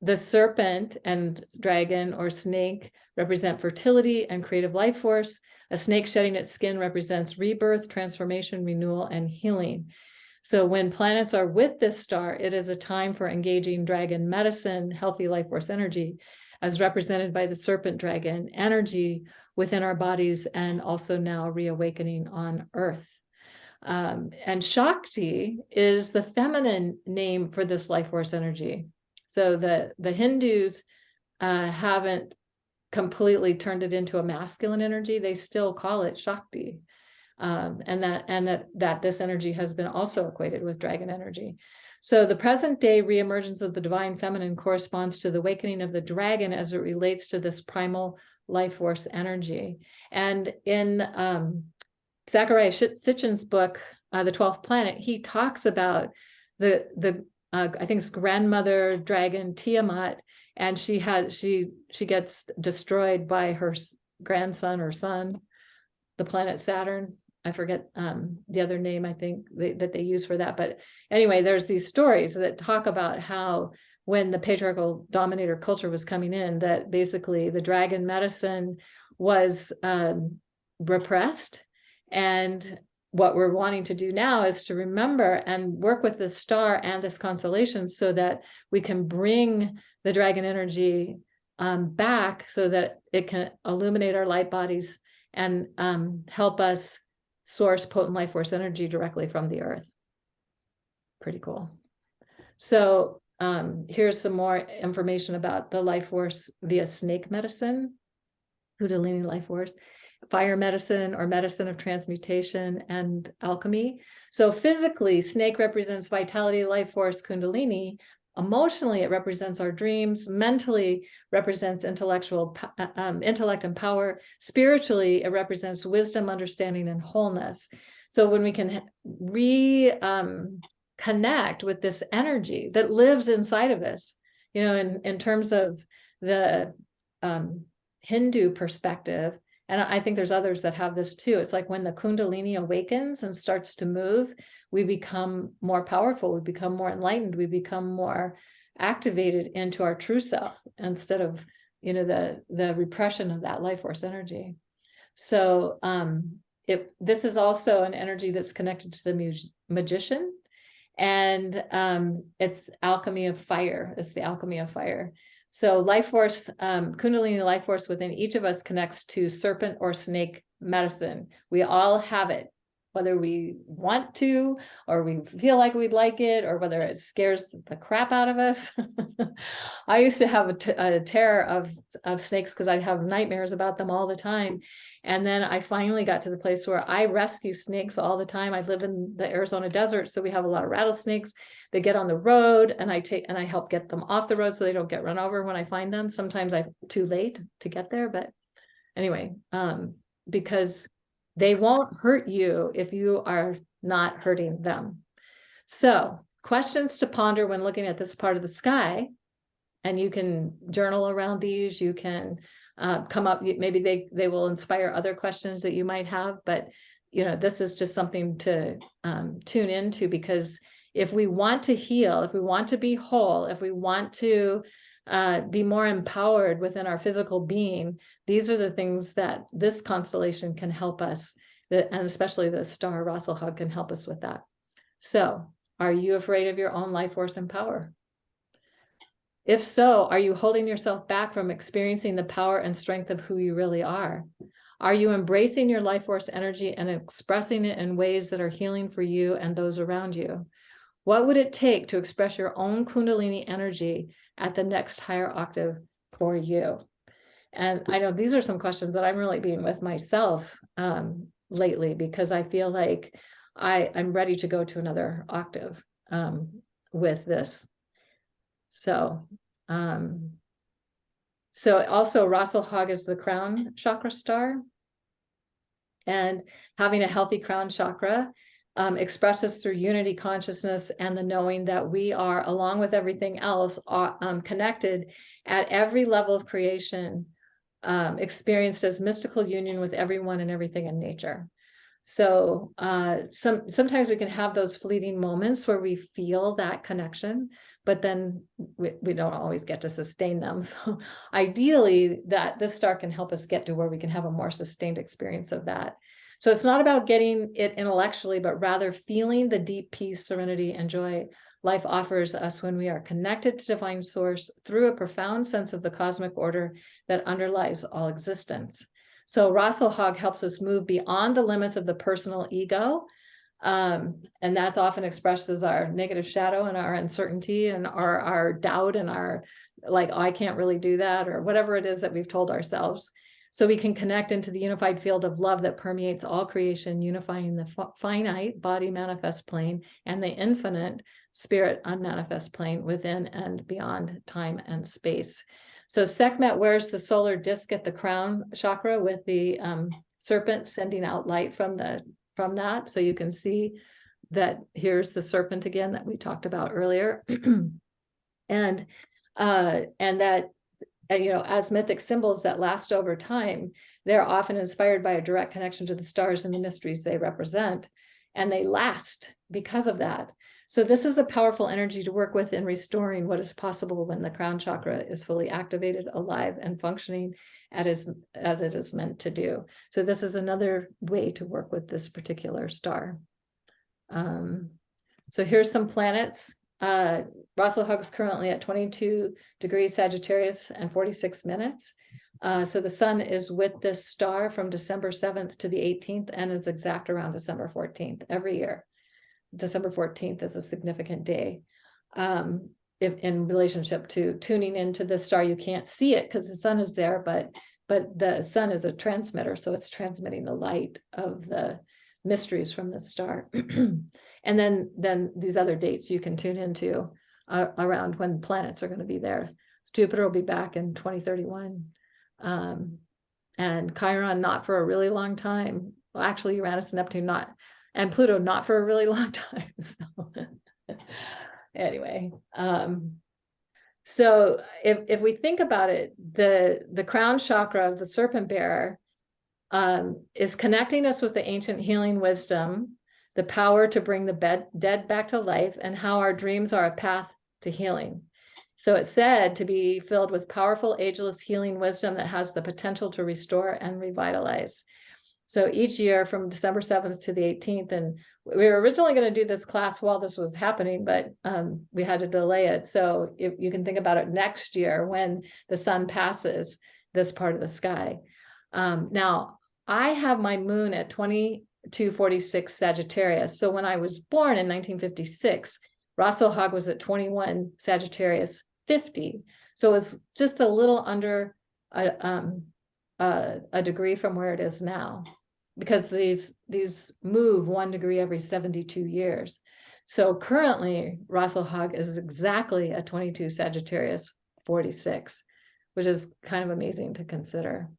The serpent and dragon or snake represent fertility and creative life force. A snake shedding its skin represents rebirth, transformation, renewal, and healing. So when planets are with this star, it is a time for engaging dragon medicine, healthy life force energy, as represented by the serpent dragon energy within our bodies, and also now reawakening on Earth. And Shakti is the feminine name for this life force energy. So the Hindus haven't completely turned it into a masculine energy. They still call it Shakti. And that this energy has been also equated with dragon energy. So the present day reemergence of the divine feminine corresponds to the awakening of the dragon as it relates to this primal life force energy. And in Zachariah Sitchin's book, The 12th Planet, he talks about the I think it's grandmother dragon Tiamat, and she gets destroyed by her grandson or son, the planet Saturn. I forget the other name I think that they use for that. But anyway, there's these stories that talk about how when the patriarchal dominator culture was coming in, that basically the dragon medicine was repressed. And what we're wanting to do now is to remember and work with this star and this constellation so that we can bring the dragon energy back so that it can illuminate our light bodies and help us source potent life force energy directly from the earth. Pretty cool. So here's some more information about the life force via snake medicine, Kundalini life force, fire medicine or medicine of transmutation, and alchemy. So physically, snake represents vitality, life force, Kundalini. Emotionally, it represents our dreams. Mentally, represents intellect and power. Spiritually, it represents wisdom, understanding, and wholeness. So when we can connect with this energy that lives inside of us, you know, in terms of the Hindu perspective, and I think there's others that have this too. It's like when the Kundalini awakens and starts to move, we become more powerful, we become more enlightened, we become more activated into our true self instead of, you know, the repression of that life force energy. So this is also an energy that's connected to the magician, and it's alchemy of fire. It's the alchemy of fire. So life force, Kundalini life force within each of us connects to serpent or snake medicine. We all have it, whether we want to, or we feel like we'd like it, or whether it scares the crap out of us. I used to have a terror of snakes because I'd have nightmares about them all the time. And then I finally got to the place where I rescue snakes all the time. I live in the Arizona desert, so we have a lot of rattlesnakes. They get on the road, and I help get them off the road so they don't get run over when I find them. Sometimes I'm too late to get there, but anyway, because they won't hurt you if you are not hurting them. So, questions to ponder when looking at this part of the sky, and you can journal around these. You can come up, maybe they will inspire other questions that you might have, but you know, this is just something to tune into, because if we want to heal, if we want to be whole, if we want to be more empowered within our physical being, these are the things that this constellation can help us, and especially the star Rassalhag can help us with that. So, are you afraid of your own life force and power? If so, are you holding yourself back from experiencing the power and strength of who you really are? Are you embracing your life force energy and expressing it in ways that are healing for you and those around you? What would it take to express your own Kundalini energy at the next higher octave for you? And I know these are some questions that I'm really being with myself lately, because I feel like I'm ready to go to another octave with this. So also Rassalhag is the crown chakra star, and having a healthy crown chakra expresses through unity consciousness and the knowing that we are, along with everything else, connected at every level of creation, experienced as mystical union with everyone and everything in nature. So sometimes we can have those fleeting moments where we feel that connection, but then we don't always get to sustain them. So ideally, that this star can help us get to where we can have a more sustained experience of that. So it's not about getting it intellectually, but rather feeling the deep peace, serenity, and joy life offers us when we are connected to divine source through a profound sense of the cosmic order that underlies all existence. So Rasselhag helps us move beyond the limits of the personal ego. And that's often expressed as our negative shadow and our uncertainty and our doubt and our, like, oh, I can't really do that, or whatever it is that we've told ourselves. So we can connect into the unified field of love that permeates all creation, unifying the finite body manifest plane and the infinite spirit unmanifest plane within and beyond time and space. So Sekhmet wears the solar disc at the crown chakra with the serpent sending out light from that. So you can see that here's the serpent again that we talked about earlier. and that, as mythic symbols that last over time, they're often inspired by a direct connection to the stars and the mysteries they represent, and they last because of that. So this is a powerful energy to work with in restoring what is possible when the crown chakra is fully activated, alive, and functioning as it is meant to do. So this is another way to work with this particular star. So here's some planets. Rasselhag is currently at 22 degrees Sagittarius and 46 minutes. So the sun is with this star from December 7th to the 18th and is exact around December 14th every year. December 14th is a significant day in relationship to tuning into the star. You can't see it because the sun is there, but the sun is a transmitter, so it's transmitting the light of the mysteries from the star. And then these other dates you can tune into around when planets are going to be there. So Jupiter will be back in 2031, and Chiron not for a really long time. Well, actually, Uranus and Neptune not. And Pluto not for a really long time. So anyway, so if we think about it, the crown chakra of the serpent bearer is connecting us with the ancient healing wisdom, the power to bring the dead back to life, and how our dreams are a path to healing. So it's said to be filled with powerful, ageless healing wisdom that has the potential to restore and revitalize. So each year from December 7th to the 18th, and we were originally going to do this class while this was happening, but we had to delay it. So if you can think about it next year when the sun passes this part of the sky. Now, I have my moon at 2246 Sagittarius. So when I was born in 1956, Rasselhag was at 21 Sagittarius 50. So it was just a little under a degree from where it is now, because these move 1 degree every 72 years. So currently Rasselhag is exactly at 22 Sagittarius 46, which is kind of amazing to consider.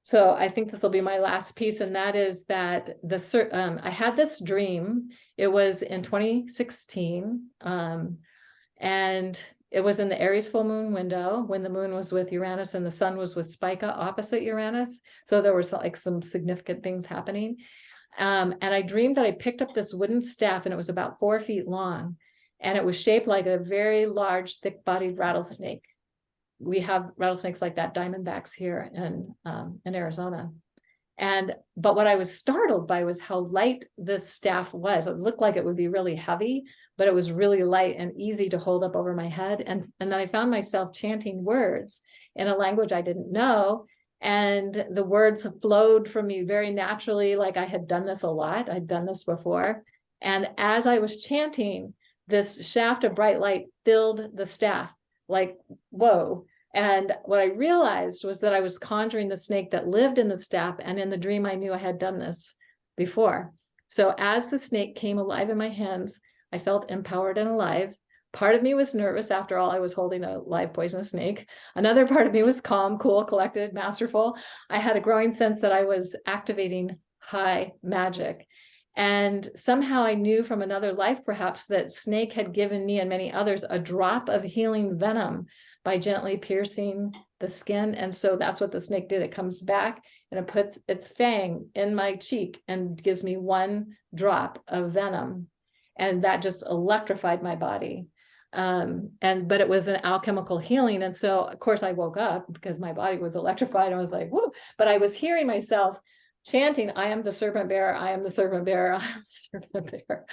So I think this will be my last piece, and that is that I had this dream. It was in 2016, and it was in the Aries full moon window when the moon was with Uranus and the sun was with Spica opposite Uranus. So there was like some significant things happening. And I dreamed that I picked up this wooden staff, and it was about 4 feet long, and it was shaped like a very large, thick-bodied rattlesnake. We have rattlesnakes like that, diamondbacks, here in Arizona. But what I was startled by was how light this staff was. It looked like it would be really heavy, but it was really light and easy to hold up over my head. And then I found myself chanting words in a language I didn't know. And the words flowed from me very naturally, like I had done this a lot. I'd done this before. And as I was chanting, this shaft of bright light filled the staff, like, whoa. And what I realized was that I was conjuring the snake that lived in the staff, and in the dream I knew I had done this before. So as the snake came alive in my hands, I felt empowered and alive. Part of me was nervous. After all, I was holding a live poisonous snake. Another part of me was calm, cool, collected, masterful. I had a growing sense that I was activating high magic. And somehow I knew from another life, perhaps, that snake had given me and many others a drop of healing venom by gently piercing the skin. And so that's what the snake did. It comes back and it puts its fang in my cheek and gives me one drop of venom. And that just electrified my body. But it was an alchemical healing. And so, of course, I woke up because my body was electrified. I was like, whoa, but I was hearing myself chanting, I am the serpent bearer, I am the serpent bearer, I am the serpent bearer.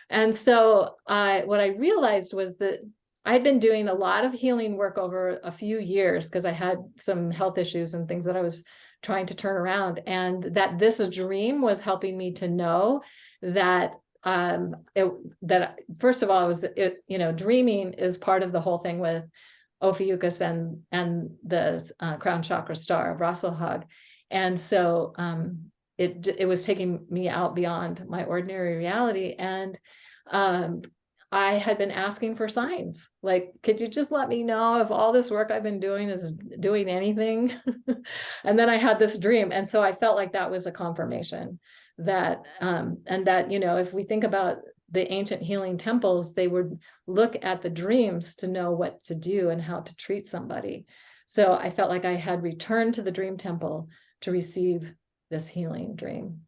And so what I realized was that I'd been doing a lot of healing work over a few years because I had some health issues and things that I was trying to turn around, and that this dream was helping me to know that that first of all, dreaming is part of the whole thing with Ophiuchus and the crown chakra star of Rasselhag. And so it was taking me out beyond my ordinary reality. And I had been asking for signs, like, could you just let me know if all this work I've been doing is doing anything? And then I had this dream. And so I felt like that was a confirmation that, and that, if we think about the ancient healing temples, they would look at the dreams to know what to do and how to treat somebody. So I felt like I had returned to the dream temple to receive this healing dream.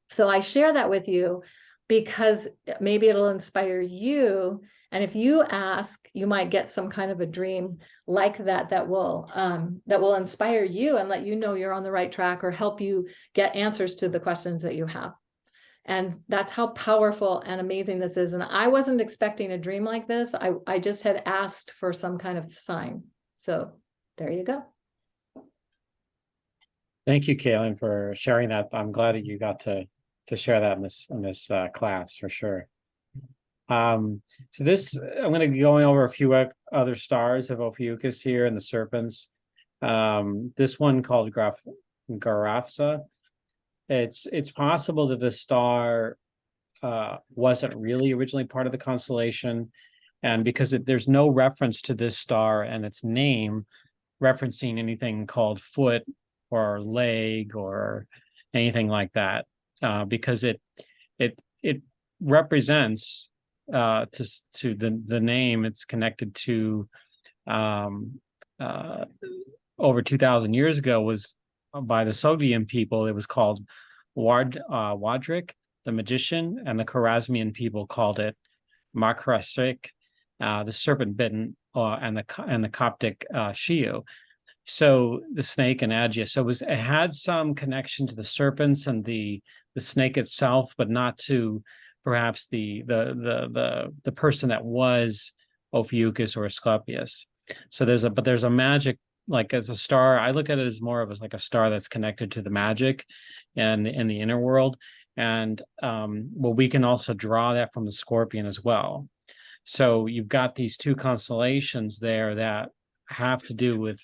So I share that with you because maybe it'll inspire you. And if you ask, you might get some kind of a dream like that will inspire you and let you know you're on the right track or help you get answers to the questions that you have. And that's how powerful and amazing this is. And I wasn't expecting a dream like this. I just had asked for some kind of sign. So there you go. Thank you, Kaylin, for sharing that. I'm glad that you got to share that in this class for sure. So this, I'm going to be going over a few other stars of Ophiuchus here and the serpents. This one called Garafsa. It's possible that this star wasn't really originally part of the constellation, and because there's no reference to this star and its name referencing anything called foot or leg or anything like that, because it represents to the name. It's connected to over 2,000 years ago was by the Sogdian people. It was called Wadrik, the magician, and the Khwarezmian people called it Makrasik, the serpent bitten, and the Coptic Shiu. So the snake and Agia. So it had some connection to the serpents and the snake itself, but not to perhaps the person that was Ophiuchus or Asclepius. So there's a magic, like as a star. I look at it as more of like a star that's connected to the magic and in the inner world. And we can also draw that from the scorpion as well. So you've got these two constellations there that have to do with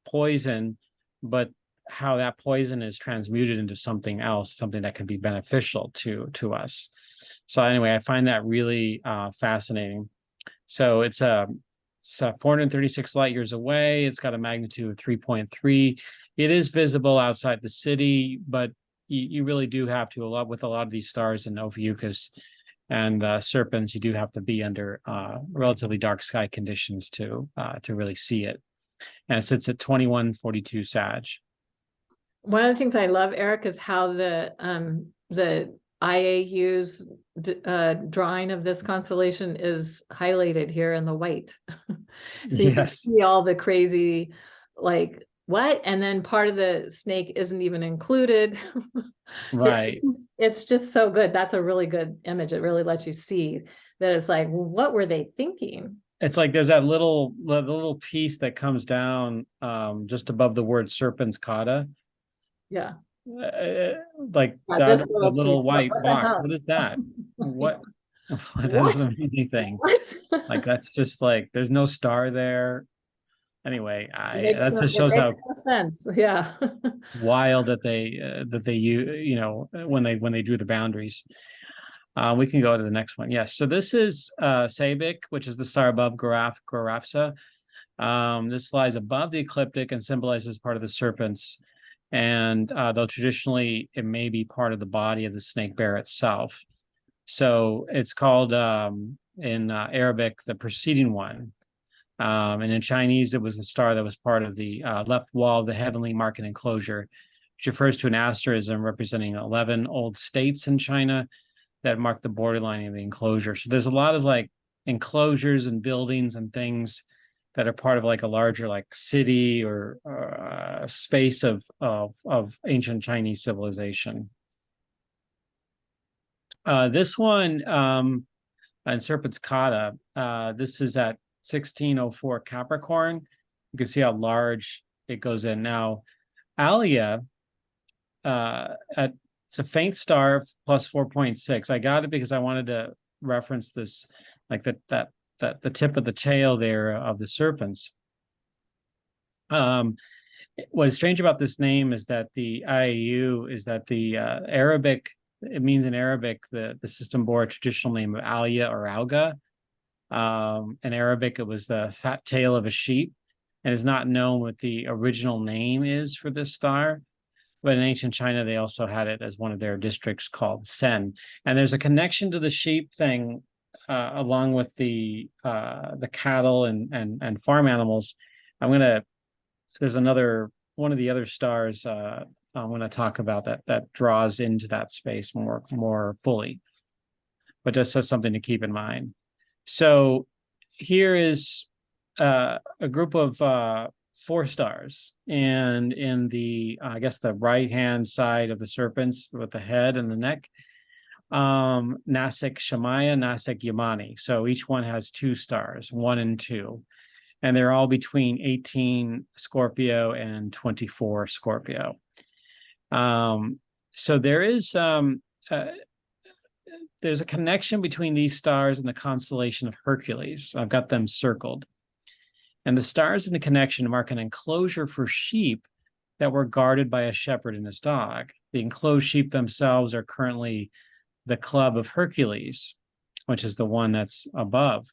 poison, but how that poison is transmuted into something else, something that can be beneficial to us. So anyway, I find that really fascinating. So it's 436 light years away. It's got a magnitude of 3.3. It is visible outside the city, but you really do have to, with a lot of these stars in Ophiuchus and serpents, you do have to be under relatively dark sky conditions to really see it. And it sits at 2142 Sag. One of the things I love, Eric, is how the IAU's drawing of this constellation is highlighted here in the white. So you can see all the crazy, like, what? And then part of the snake isn't even included. Right. It's just so good. That's a really good image. It really lets you see that it's like, well, what were they thinking? It's like there's that little piece that comes down just above the word serpent's cotta. Yeah. Like Yeah, that, this the little piece, white box. What is that? What? That doesn't mean anything. Like that's just like there's no star there. Anyway, that just shows how sense. Yeah. wild that they when they drew the boundaries. We can go to the next one. Yes. So this is Sabik, which is the star above Garafsa. This lies above the ecliptic and symbolizes part of the serpents. And though traditionally it may be part of the body of the snake bear itself. So it's called in Arabic the preceding one. And in Chinese, it was a star that was part of the left wall of the heavenly market enclosure, which refers to an asterism representing 11 old states in China that mark the borderline of the enclosure. So there's a lot of like enclosures and buildings and things that are part of like a larger like city or space of ancient Chinese civilization. This one in Serpent's Kata, this is at 1604 Capricorn. You can see how large it goes in. Now, Alia, it's a faint star plus 4.6. I got it because I wanted to reference this, like the tip of the tail there of the serpents. What is strange about this name is that the IAU is that the Arabic, it means in Arabic, the system bore a traditional name of Alia or Alga. In Arabic, it was the fat tail of a sheep, and is not known what the original name is for this star. But in ancient China, they also had it as one of their districts called Sen. And there's a connection to the sheep thing, along with the cattle and farm animals. There's another one of the other stars I'm going to talk about that draws into that space more fully, but just as something to keep in mind. So here is a group of 4 stars, and in the I guess the right hand side of the serpents with the head and the neck, Nasik Shamaya, Nasik Yamani. So each one has 2 stars, 1 and 2, and they're all between 18 Scorpio and 24 Scorpio. So there's a connection between these stars and the constellation of Hercules. I've got them circled. And the stars in the connection mark an enclosure for sheep that were guarded by a shepherd and his dog. The enclosed sheep themselves are currently the club of Hercules, which is the one that's above.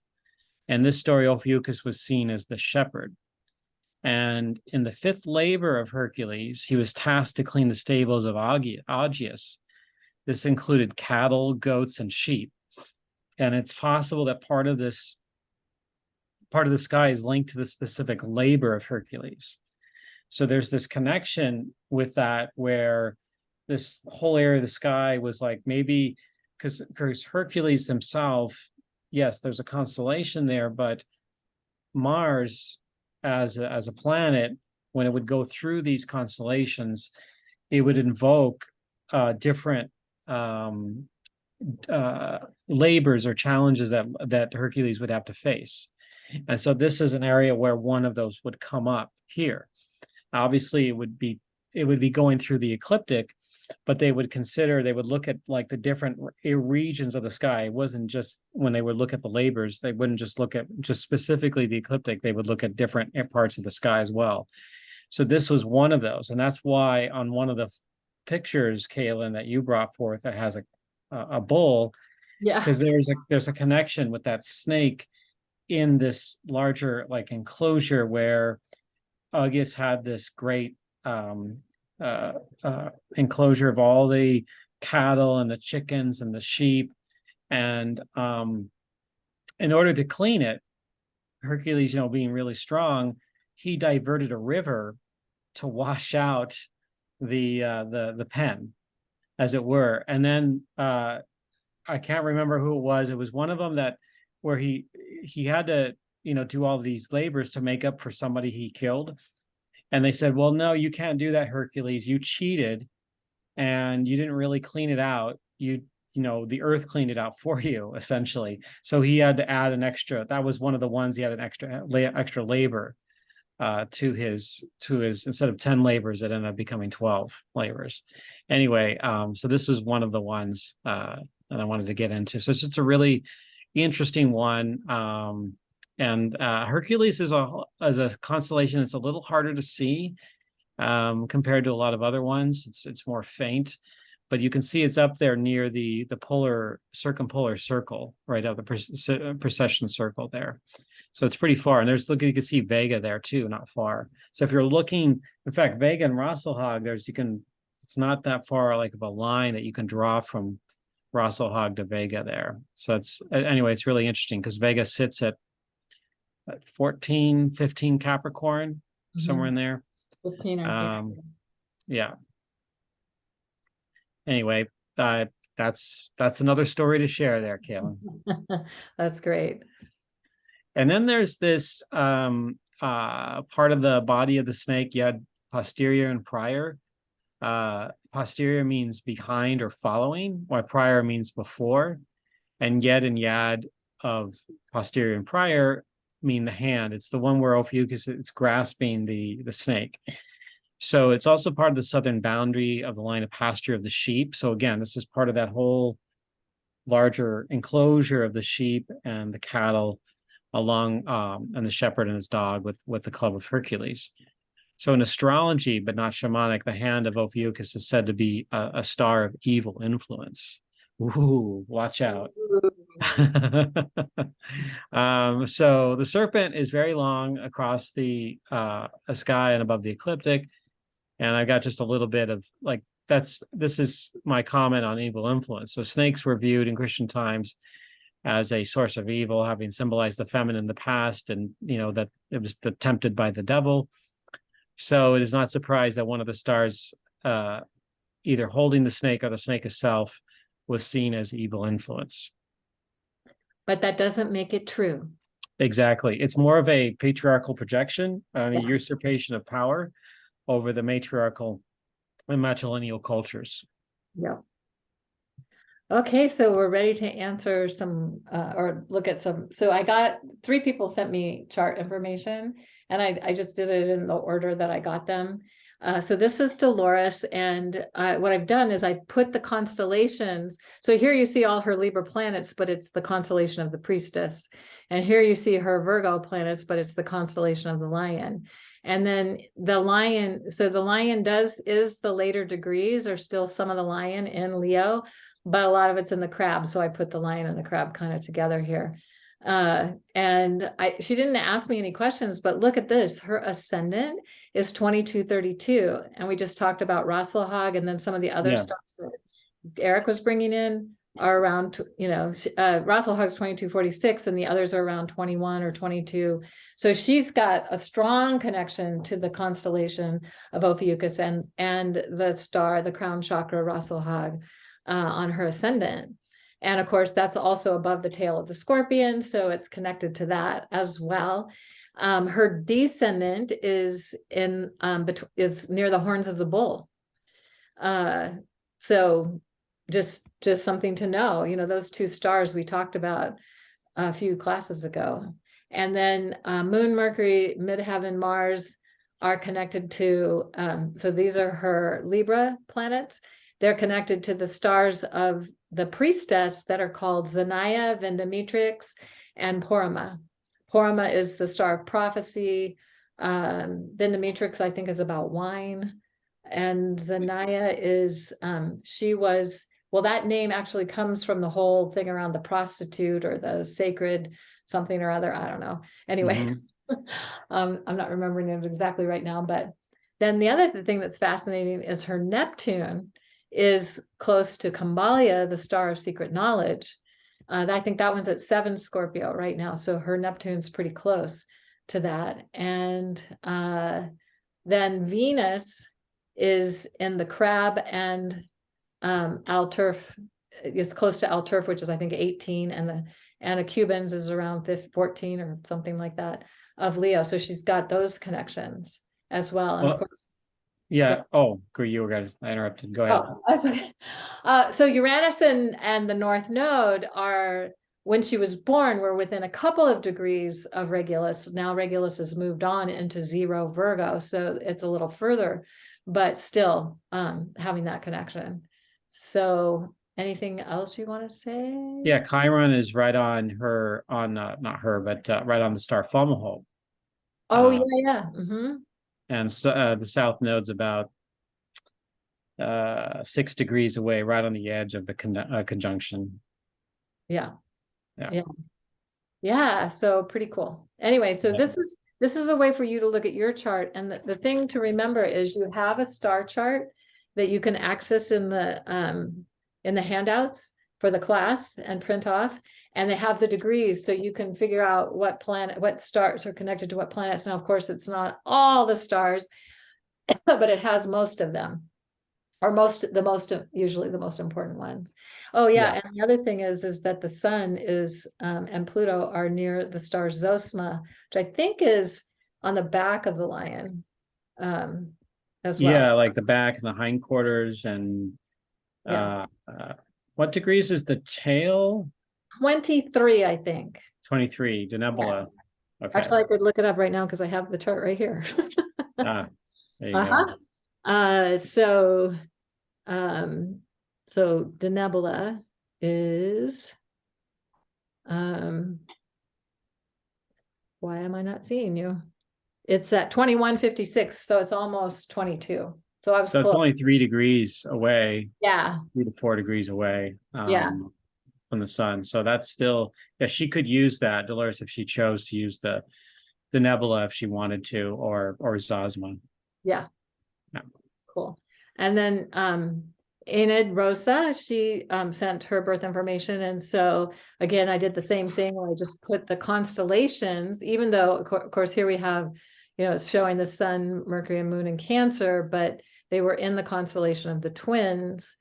And this story, Ophiuchus was seen as the shepherd. And in the 5th labor of Hercules, he was tasked to clean the stables of Augeas. This included cattle, goats, and sheep. And it's possible that part of the sky is linked to the specific labor of Hercules. So there's this connection with that, where this whole area of the sky was like, maybe because Hercules himself, yes, there's a constellation there, but Mars as a planet, when it would go through these constellations, it would invoke different labors or challenges that Hercules would have to face. And so this is an area where one of those would come up here. Obviously, it would be going through the ecliptic, but they would look at like the different regions of the sky. It wasn't just when they would look at the labors, they wouldn't just look at just specifically the ecliptic, they would look at different parts of the sky as well. So this was one of those. And that's why on one of the pictures, Kaylin, that you brought forth, that has a bull, because there's a connection with that snake in this larger like enclosure where Augeas had this great enclosure of all the cattle and the chickens and the sheep. And in order to clean it, Hercules, being really strong, he diverted a river to wash out the pen, as it were. And then I can't remember who it was. It was one of them where he had to do all these labors to make up for somebody he killed. And they said, well, no, you can't do that, Hercules. You cheated and you didn't really clean it out. The earth cleaned it out for you, essentially. So he had to add an extra. That was one of the ones he had an extra labor to his instead of 10 labors, it ended up becoming 12 labors. Anyway, so this is one of the ones that I wanted to get into. So it's just a really interesting one. And Hercules is a constellation that's a little harder to see compared to a lot of other ones. It's more faint, but you can see it's up there near the circumpolar circle, right up the precession circle there. So it's pretty far. And you can see Vega there too, not far. So if you're looking, in fact, Vega and Rosselhag, it's not that far like of a line that you can draw from Rosselhag to Vega there. So it's really interesting because Vega sits at 14, 15 Capricorn, somewhere in there. 15, I think. Yeah. Anyway, that's another story to share there, Kaylin. That's great. And then there's this part of the body of the snake. You had posterior and prior. Posterior means behind or following, while prior means before. And yed and yad of posterior and prior mean the hand. It's the one where Ophiuchus is grasping the snake. So it's also part of the southern boundary of the line of pasture of the sheep. So again, this is part of that whole larger enclosure of the sheep and the cattle along, and the shepherd and his dog with the club of Hercules. So in astrology, but not shamanic, the hand of Ophiuchus is said to be a star of evil influence. Ooh, watch out. So the serpent is very long across the sky and above the ecliptic. And I got just a little bit of like, this is my comment on evil influence. So snakes were viewed in Christian times as a source of evil, having symbolized the feminine in the past, and that it was tempted by the devil. So it is not surprised that one of the stars, either holding the snake or the snake itself, was seen as evil influence. But that doesn't make it true. Exactly. It's more of a patriarchal projection, a usurpation of power over the matriarchal and matrilineal cultures. Yeah. Okay, so we're ready to answer some or look at some. So I got 3 people sent me chart information, and I just did it in the order that I got them. So this is Dolores, and what I've done is I put the constellations. So here you see all her Libra planets, but it's the constellation of the priestess. And here you see her Virgo planets, but it's the constellation of the lion. And then the lion, so the lion is the later degrees, or still some of the lion in Leo, but a lot of it's in the crab. So I put the lion and the crab kind of together here. And she didn't ask me any questions, but look at this. Her ascendant is 2232. And we just talked about Rasselhag, and then some of the other stars that Eric was bringing in are around, Rasselhag's 2246, and the others are around 21 or 22. So she's got a strong connection to the constellation of Ophiuchus and the star, the crown chakra, Rasselhag, on her ascendant. And of course, that's also above the tail of the scorpion, so it's connected to that as well. Her descendant is is near the horns of the bull. So just something to know. Those 2 stars we talked about a few classes ago. And then Moon, Mercury, Midheaven, Mars are connected to. So these are her Libra planets. They're connected to the stars of the priestess that are called Zanaya, Vendometrix, and Porrima. Porrima is the star of prophecy. Vendometrix, I think, is about wine. And Zanaya is, that name actually comes from the whole thing around the prostitute or the sacred something or other. I don't know. Anyway, I'm not remembering it exactly right now. But then the other thing that's fascinating is her Neptune is close to Kambalia, the star of secret knowledge. I think that one's at 7 Scorpio right now. So her Neptune's pretty close to that. And then Venus is in the crab, and Alturf is close to Alturf, which is I think 18, and the Anna Cubans is around 14 or something like that of Leo. So she's got those connections as well. And of course, Oh, you were going to interrupted. Go ahead. Oh, that's okay. So Uranus and the North Node are, when she was born, were within a couple of degrees of Regulus. Now Regulus has moved on into 0 Virgo, so it's a little further, but still having that connection. So anything else you want to say? Yeah, Chiron is right on her, not her, but right on the star Fomalhaut. Oh, yeah. Mm-hmm. And so the south node's about 6 degrees away, right on the edge of the conjunction. Yeah. So pretty cool. Anyway, so this is a way for you to look at your chart. And the thing to remember is you have a star chart that you can access in the handouts for the class and print off. and they have the degrees, so you can figure out what stars are connected to what planets. Now, of course, it's not all the stars, but it has most of them, or usually the most important ones. Oh yeah, Yeah. and the other thing is that the sun is and Pluto are near the star Zosma, which I think is on the back of the lion, as well. Yeah, like the back and the hindquarters and Yeah, what degrees is the tail? 23, I think. 23, Yeah. Denebola. Okay. Actually, I could look it up right now because I have the chart right here. Ah, there you go. Uh-huh. So Denebola is why am I not seeing you? It's at 2156, so it's almost 22. So I was So it's close. only 3 degrees away, Yeah, 3 to 4 degrees away yeah, from the sun. So that's still, yeah, she could use that, Dolores, if she chose to use the nebula if she wanted to, or Zosma. yeah. Yeah. Cool. And then Enid Rosa, she sent her birth information. And so again, I did the same thing where I just put the constellations, even though of course here we have, it's showing the sun, Mercury and Moon in Cancer, but they were in the constellation of the twins.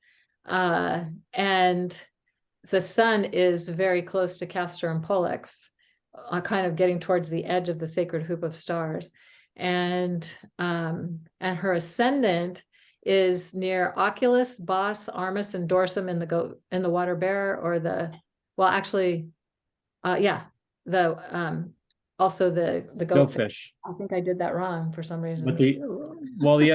And the sun is very close to Castor and Pollux, kind of getting towards the edge of the sacred hoop of stars. And her ascendant is near Oculus, Bos, Armus, and Dorsum in the water bearer, or also the goatfish. Goatfish. I think I did that wrong for some reason. But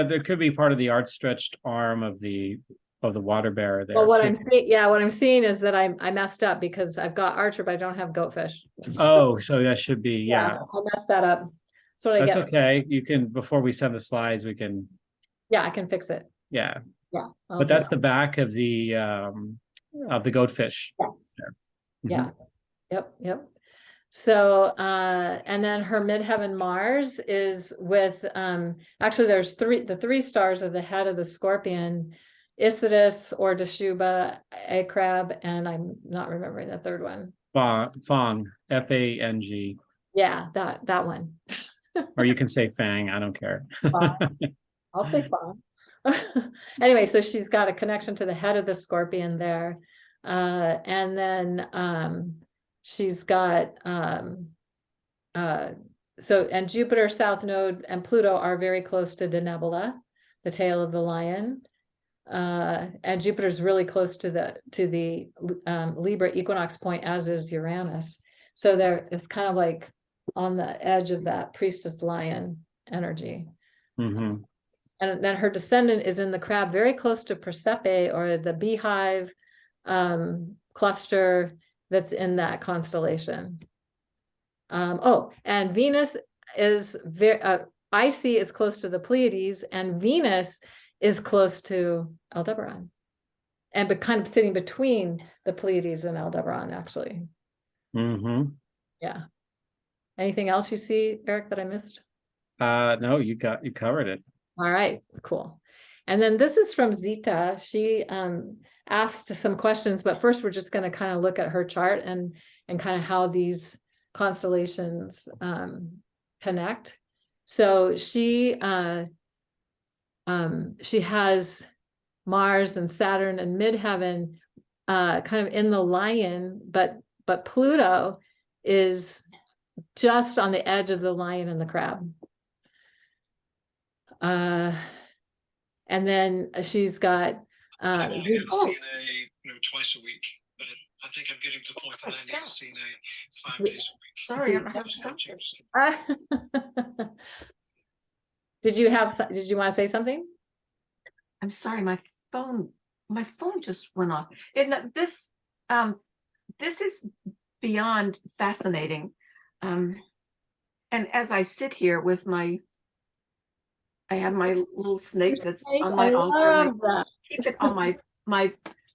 there could be part of the outstretched arm of the water bearer there. Well, what too. I'm seeing is that I messed up because I've got Archer, but I don't have goatfish. Oh, so that should be, yeah. I messed that up. That's what I That's get. okay. You can, before we send the slides, we can, Yeah, I can fix it. yeah. Yeah. But that's the back of the goatfish. Yes. There. Yeah. Yep. So and then her midheaven Mars is with actually there's the three stars of the head of the scorpion, Isidis or Dashuba, Acrab, and I'm not remembering the third one. Fang, F-A-N-G. Yeah, that one. Or you can say Fang, I don't care. I'll say Fang. Anyway, so she's got a connection to the head of the scorpion there. And then she's got and Jupiter, South Node, and Pluto are very close to Denebola, the tail of the lion. And Jupiter's really close to the Libra equinox point, as is Uranus. So it's kind of like on the edge of that priestess lion energy. Mm-hmm. And then her descendant is in the crab, very close to Persepe, or the beehive cluster that's in that constellation. And Venus is Icy is close to the Pleiades, and Venus is close to Aldebaran, but kind of sitting between the Pleiades and Aldebaran, actually. Mm-hmm. Yeah. Anything else you see, Eric, that I missed? No, you covered it. All right, cool. And then this is from Zita. She asked some questions, but first we're just going to kind of look at her chart and kind of how these constellations connect. So she has Mars and Saturn and midheaven kind of in the lion, but Pluto is just on the edge of the lion and the crab. And then she's got I need CNA, twice a week, but I think I'm getting to the point that I need CNA 5 days a week. Sorry, I'm having something. Did you want to say something? I'm sorry, my phone just went off. This is beyond fascinating. And as I sit here with I have my little snake that's on my altar. And I keep it on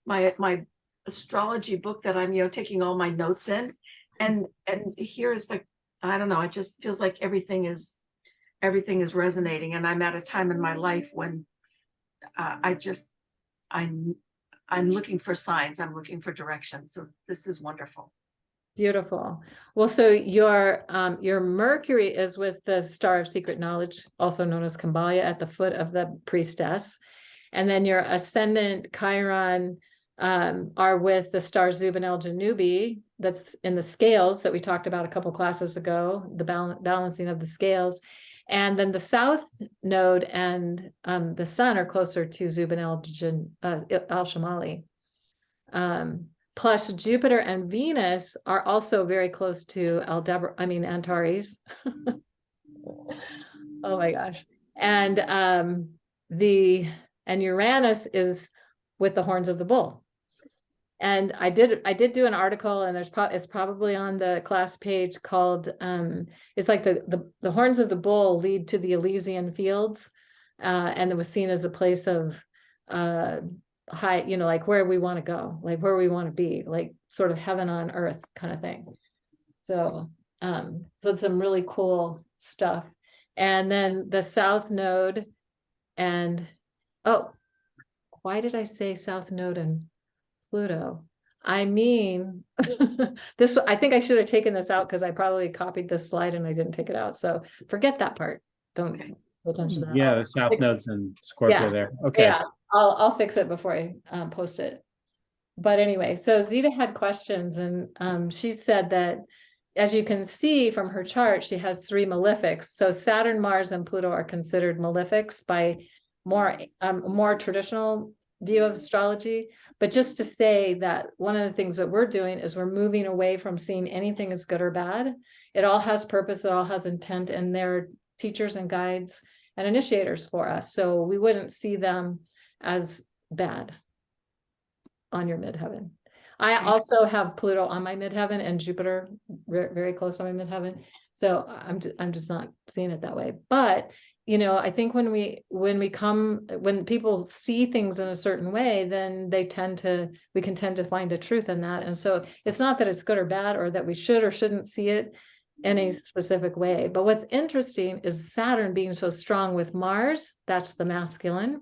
my astrology book that I'm taking all my notes in, and here is like, I don't know, it just feels like everything is resonating, and I'm at a time in my life when I'm looking for signs, I'm looking for direction. So this is wonderful. Beautiful. Well, so your Mercury is with the Star of Secret Knowledge, also known as Kambalia, at the foot of the priestess. And then your ascendant Chiron are with the star Zubin El Janubi, that's in the scales that we talked about a couple classes ago, the balancing of the scales. And then the south node and the sun are closer to Zubin El Shamali. Plus Jupiter and Venus are also very close to Antares. Oh my gosh. And Uranus is with the horns of the bull. And I did do an article, and it's probably on the class page, called it's like the horns of the bull lead to the Elysian fields, and it was seen as a place of high, like where we want to go, like where we want to be, like sort of heaven on earth kind of thing. So it's some really cool stuff. And then the south node and why did I say south node and Pluto? I mean, I think I should have taken this out because I probably copied this slide and I didn't take it out. So forget that part. Don't pay attention to that. Yeah, the south nodes and Scorpio there. Okay. Yeah, I'll fix it before I post it. But anyway, so Zita had questions, and she said that, as you can see from her chart, she has 3 malefics. So Saturn, Mars, and Pluto are considered malefics by more traditional view of astrology. But just to say that one of the things that we're doing is we're moving away from seeing anything as good or bad. It all has purpose, it all has intent, and they're teachers and guides and initiators for us. So we wouldn't see them as bad on your midheaven. I also have Pluto on my midheaven and Jupiter very close on my midheaven. So I'm just not seeing it that way. But I think when people see things in a certain way, then we can tend to find a truth in that. And so it's not that it's good or bad, or that we should or shouldn't see it in a specific way. But what's interesting is Saturn being so strong with Mars, that's the masculine,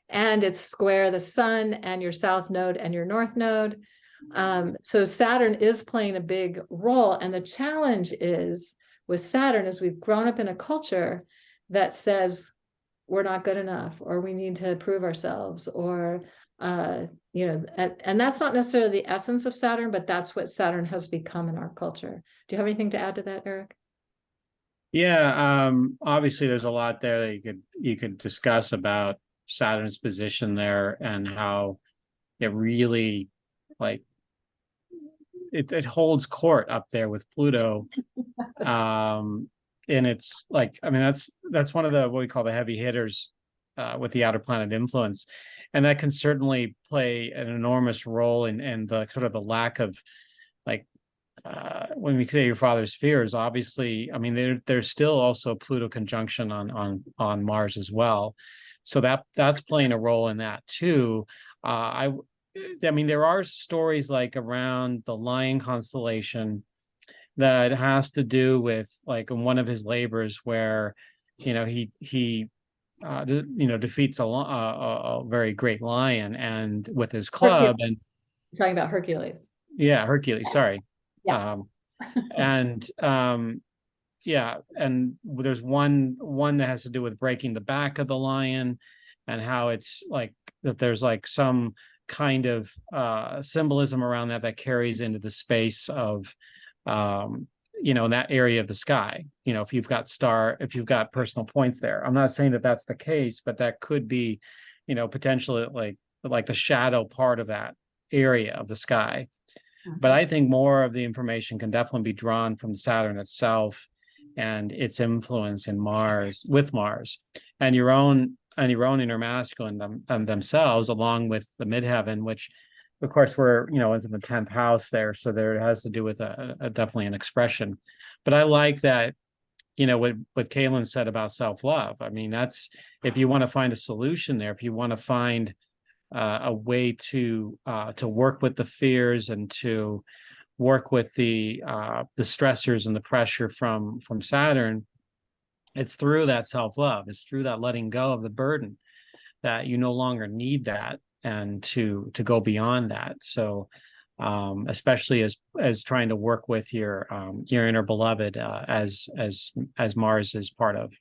and it's square the sun and your south node and your north node. So Saturn is playing a big role. And the challenge is with Saturn is we've grown up in a culture that says we're not good enough, or we need to prove ourselves, or and that's not necessarily the essence of Saturn, but that's what Saturn has become in our culture. Do you have anything to add to that, Eric? Yeah, obviously there's a lot there that you could discuss about Saturn's position there and how it really, like, it holds court up there with Pluto. And it's like, I mean, that's one of the what we call the heavy hitters with the outer planet influence, and that can certainly play an enormous role in the sort of the lack of, like, when we say your father's fears, obviously, I mean, there's still also Pluto conjunction on Mars as well, so that's playing a role in that too. I mean, there are stories like around the Lion constellation that has to do with, like, in one of his labors where he defeats a very great lion and with his club. Hercules. And You're talking about Hercules. Yeah, Hercules, sorry. Yeah. And there's one that has to do with breaking the back of the lion, and how it's like that there's like some kind of symbolism around that carries into the space of in that area of the sky. If you've got personal points there. I'm not saying that that's the case, but that could be potentially like the shadow part of that area of the sky. But I think more of the information can definitely be drawn from Saturn itself and its influence in Mars, with Mars, and your own inner masculine themselves, along with the midheaven, which of course we're is in the 10th house there, so there it has to do with a definitely an expression. But I like that what Kaylin said about self-love. I mean, that's, if you want to find a solution there, if you want to find a way to work with the fears and to work with the stressors and the pressure from Saturn, it's through that self-love. It's through that letting go of the burden, that you no longer need that, and to go beyond that. So especially as trying to work with your inner beloved, as Mars is part of.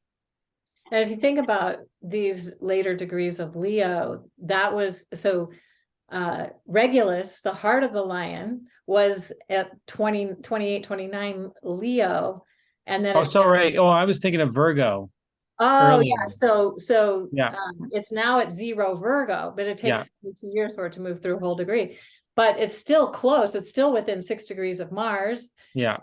And if you think about these later degrees of Leo, that was so Regulus, the heart of the lion, was at 28, 29 Leo. And then Oh, so right. Oh, I was thinking of Virgo oh earlier. yeah, so Yeah. it's now at 0 Virgo, but it Yeah. takes 2 years for it to move through a whole degree. But it's still close. It's still within 6 degrees of Mars. Yeah.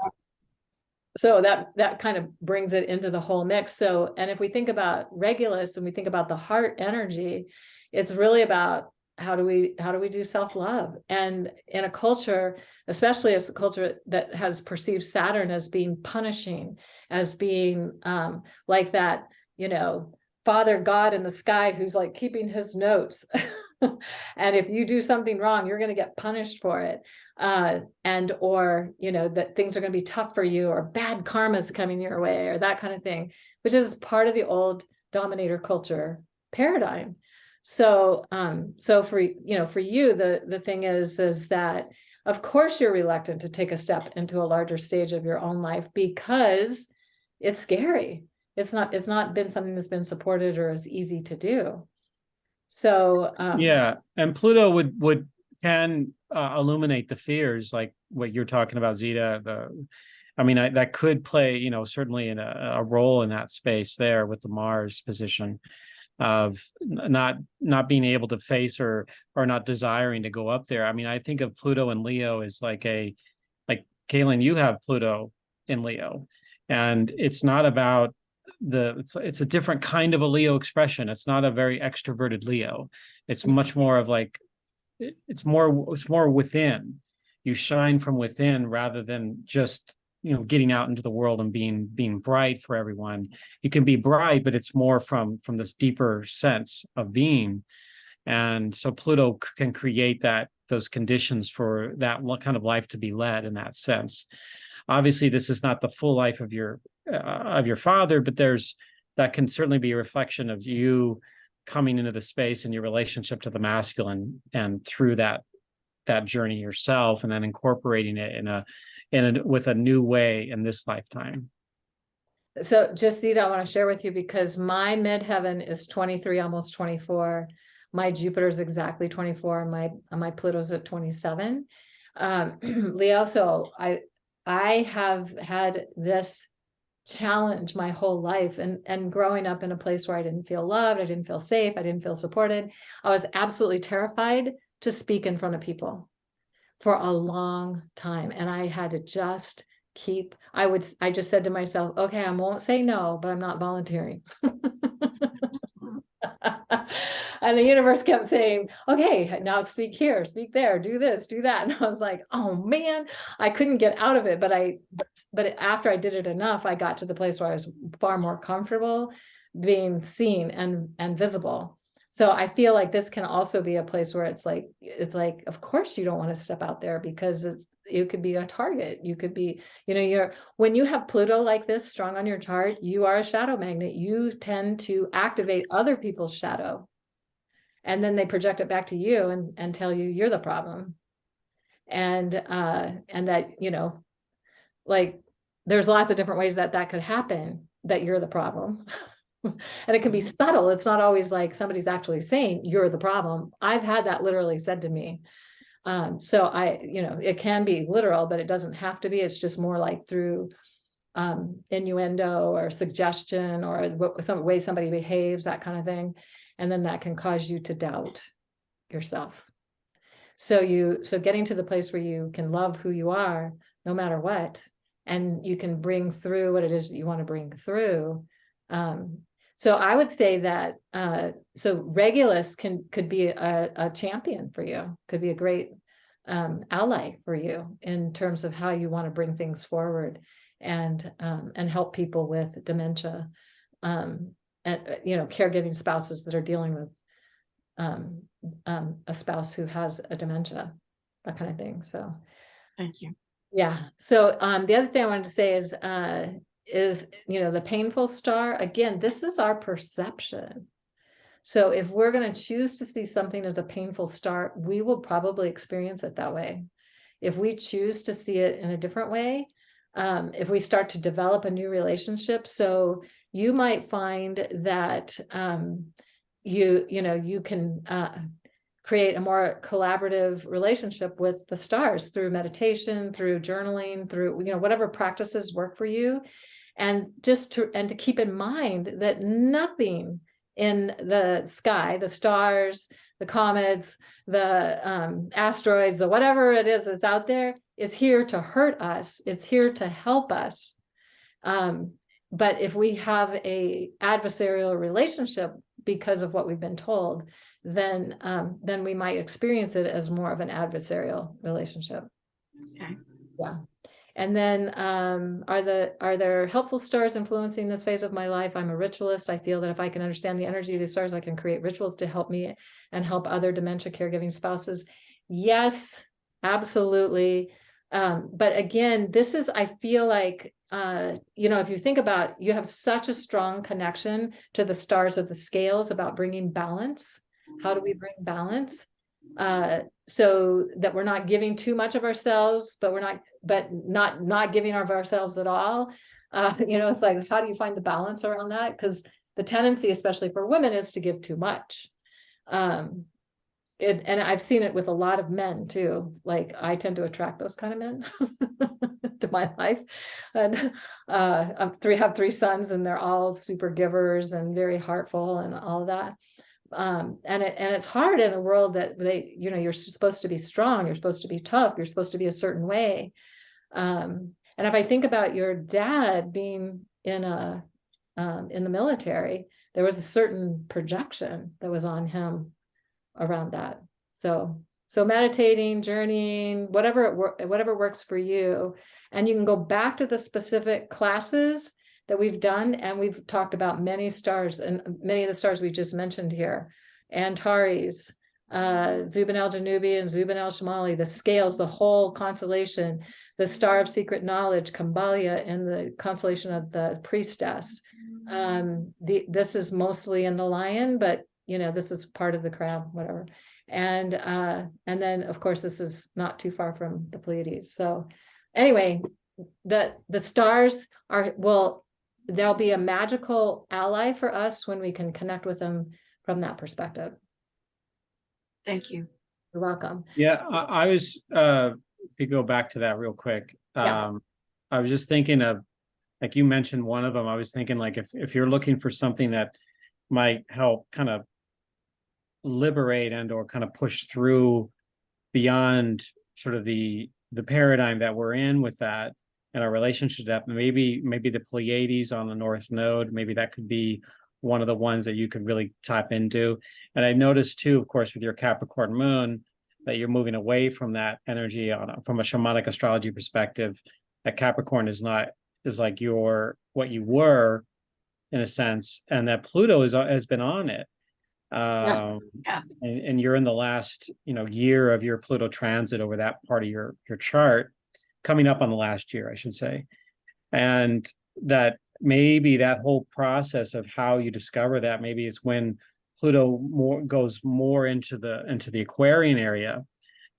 So that kind of brings it into the whole mix. So, and if we think about Regulus and we think about the heart energy, it's really about how do we do self-love? And in a culture, especially as a culture that has perceived Saturn as being punishing, as being like that, Father God in the sky who's like keeping his notes. And if you do something wrong, you're going to get punished for it. Or that things are going to be tough for you, or bad karma's coming your way, or that kind of thing, which is part of the old dominator culture paradigm. So for you, the thing is that of course you're reluctant to take a step into a larger stage of your own life because it's scary. It's not been something that's been supported or is easy to do. So Yeah, and Pluto can illuminate the fears, like what you're talking about, Zeta. That could play, certainly in a role in that space there with the Mars position of not being able to face or not desiring to go up there. I think of Pluto and Leo as like Kaylin, you have Pluto in Leo, and it's not about it's a different kind of a Leo expression. It's not a very extroverted Leo. It's much more of like it's more within. You shine from within rather than just getting out into the world and being bright for everyone. You can be bright, but it's more from this deeper sense of being. And so Pluto can create those conditions for that kind of life to be led in that sense. Obviously, this is not the full life of your father, but that can certainly be a reflection of you coming into the space and your relationship to the masculine, and through that journey yourself, and then incorporating it with a new way in this lifetime. So just Zita, I want to share with you, because my midheaven is 23, almost 24. My Jupiter is exactly 24, and my Pluto's at 27. Leo, so I have had this challenge my whole life, and growing up in a place where I didn't feel loved, I didn't feel safe, I didn't feel supported. I was absolutely terrified to speak in front of people for a long time. And I had to just I just said to myself, okay, I won't say no, but I'm not volunteering. And the universe kept saying, okay, now speak here, speak there, do this, do that. And I was like, oh man, I couldn't get out of it. But after I did it enough, I got to the place where I was far more comfortable being seen and visible. So I feel like this can also be a place where it's like, of course you don't want to step out there, because you could be a target. You could be, when you have Pluto like this strong on your chart, you are a shadow magnet. You tend to activate other people's shadow, and then they project it back to you and tell you you're the problem. And that, like there's lots of different ways that could happen, that you're the problem. And it can be subtle. It's not always like somebody's actually saying you're the problem. I've had that literally said to me. So it can be literal, but it doesn't have to be. It's just more like through innuendo or suggestion, or some way somebody behaves, that kind of thing. And then that can cause you to doubt yourself. So getting to the place where you can love who you are, no matter what, and you can bring through what it is that you want to bring through. So I would say that, so Regulus could be a champion for you, could be a great ally for you in terms of how you want to bring things forward and help people with dementia, and caregiving spouses that are dealing with a spouse who has a dementia, that kind of thing. So Thank you. yeah. So the other thing I wanted to say is the painful star, again, this is our perception. So if we're going to choose to see something as a painful star, we will probably experience it that way. if we choose to see it in a different way, if we start to develop a new relationship. So you might find that you can create a more collaborative relationship with the stars through meditation, through journaling, through whatever practices work for you. And to keep in mind that nothing in the sky, the stars, the comets, the asteroids, the whatever it is that's out there, is here to hurt us. It's here to help us. But if we have a adversarial relationship because of what we've been told, then we might experience it as more of an adversarial relationship. Okay. Yeah. And then are there helpful stars influencing this phase of my life? I'm a ritualist. I feel that if I can understand the energy of these stars, I can create rituals to help me and help other dementia caregiving spouses. Yes, absolutely. But again, I feel like, if you think about, you have such a strong connection to the stars of the scales about bringing balance. How do we bring balance? So that we're not giving too much of ourselves, but not giving of ourselves at all. It's like, how do you find the balance around that? Because the tendency, especially for women, is to give too much. And I've seen it with a lot of men too. Like, I tend to attract those kind of men to my life. And I have three sons, and they're all super givers and very heartful and all of that. And it's hard in a world that you're supposed to be strong, you're supposed to be tough, you're supposed to be a certain way. And if I think about your dad being in the military, there was a certain projection that was on him around that. So meditating, journeying, whatever works for you. And you can go back to the specific classes that we've done, and we've talked about many stars, and many of the stars we just mentioned here: Antares, Zubin el-Janubi and Zubin el-Shamali, the scales, the whole constellation, the star of secret knowledge, Kambalia, and the constellation of the priestess. This is mostly in the lion, but this is part of the crab, whatever. And then of course this is not too far from the Pleiades. So anyway, the stars they'll be a magical ally for us when we can connect with them from that perspective. Thank you. You're welcome. Yeah, I was, if you go back to that real quick, Yeah. I was just thinking of, like you mentioned one of them, I was thinking, like, if you're looking for something that might help kind of liberate and or kind of push through beyond sort of the paradigm that we're in with that and our relationship, that maybe the Pleiades on the North Node, maybe that could be one of the ones that you could really tap into. And I noticed too, of course, with your Capricorn moon, that you're moving away from that energy from a shamanic astrology perspective. That Capricorn is like what you were, in a sense, and that Pluto has been on it. Yeah. And you're in the last year of your Pluto transit over that part of your chart, coming up on the last year, I should say. And that maybe that whole process of how you discover that, maybe it's when Pluto goes more into the Aquarian area.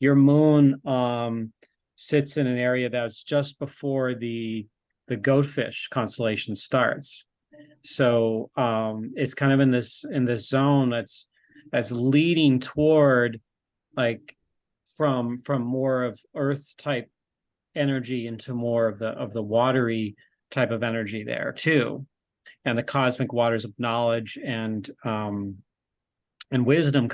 Your moon sits in an area that's just before the Goatfish constellation starts. So it's kind of in this zone that's leading toward, like, from more of Earth type energy into more of the watery type of energy there too, and the cosmic waters of knowledge and wisdom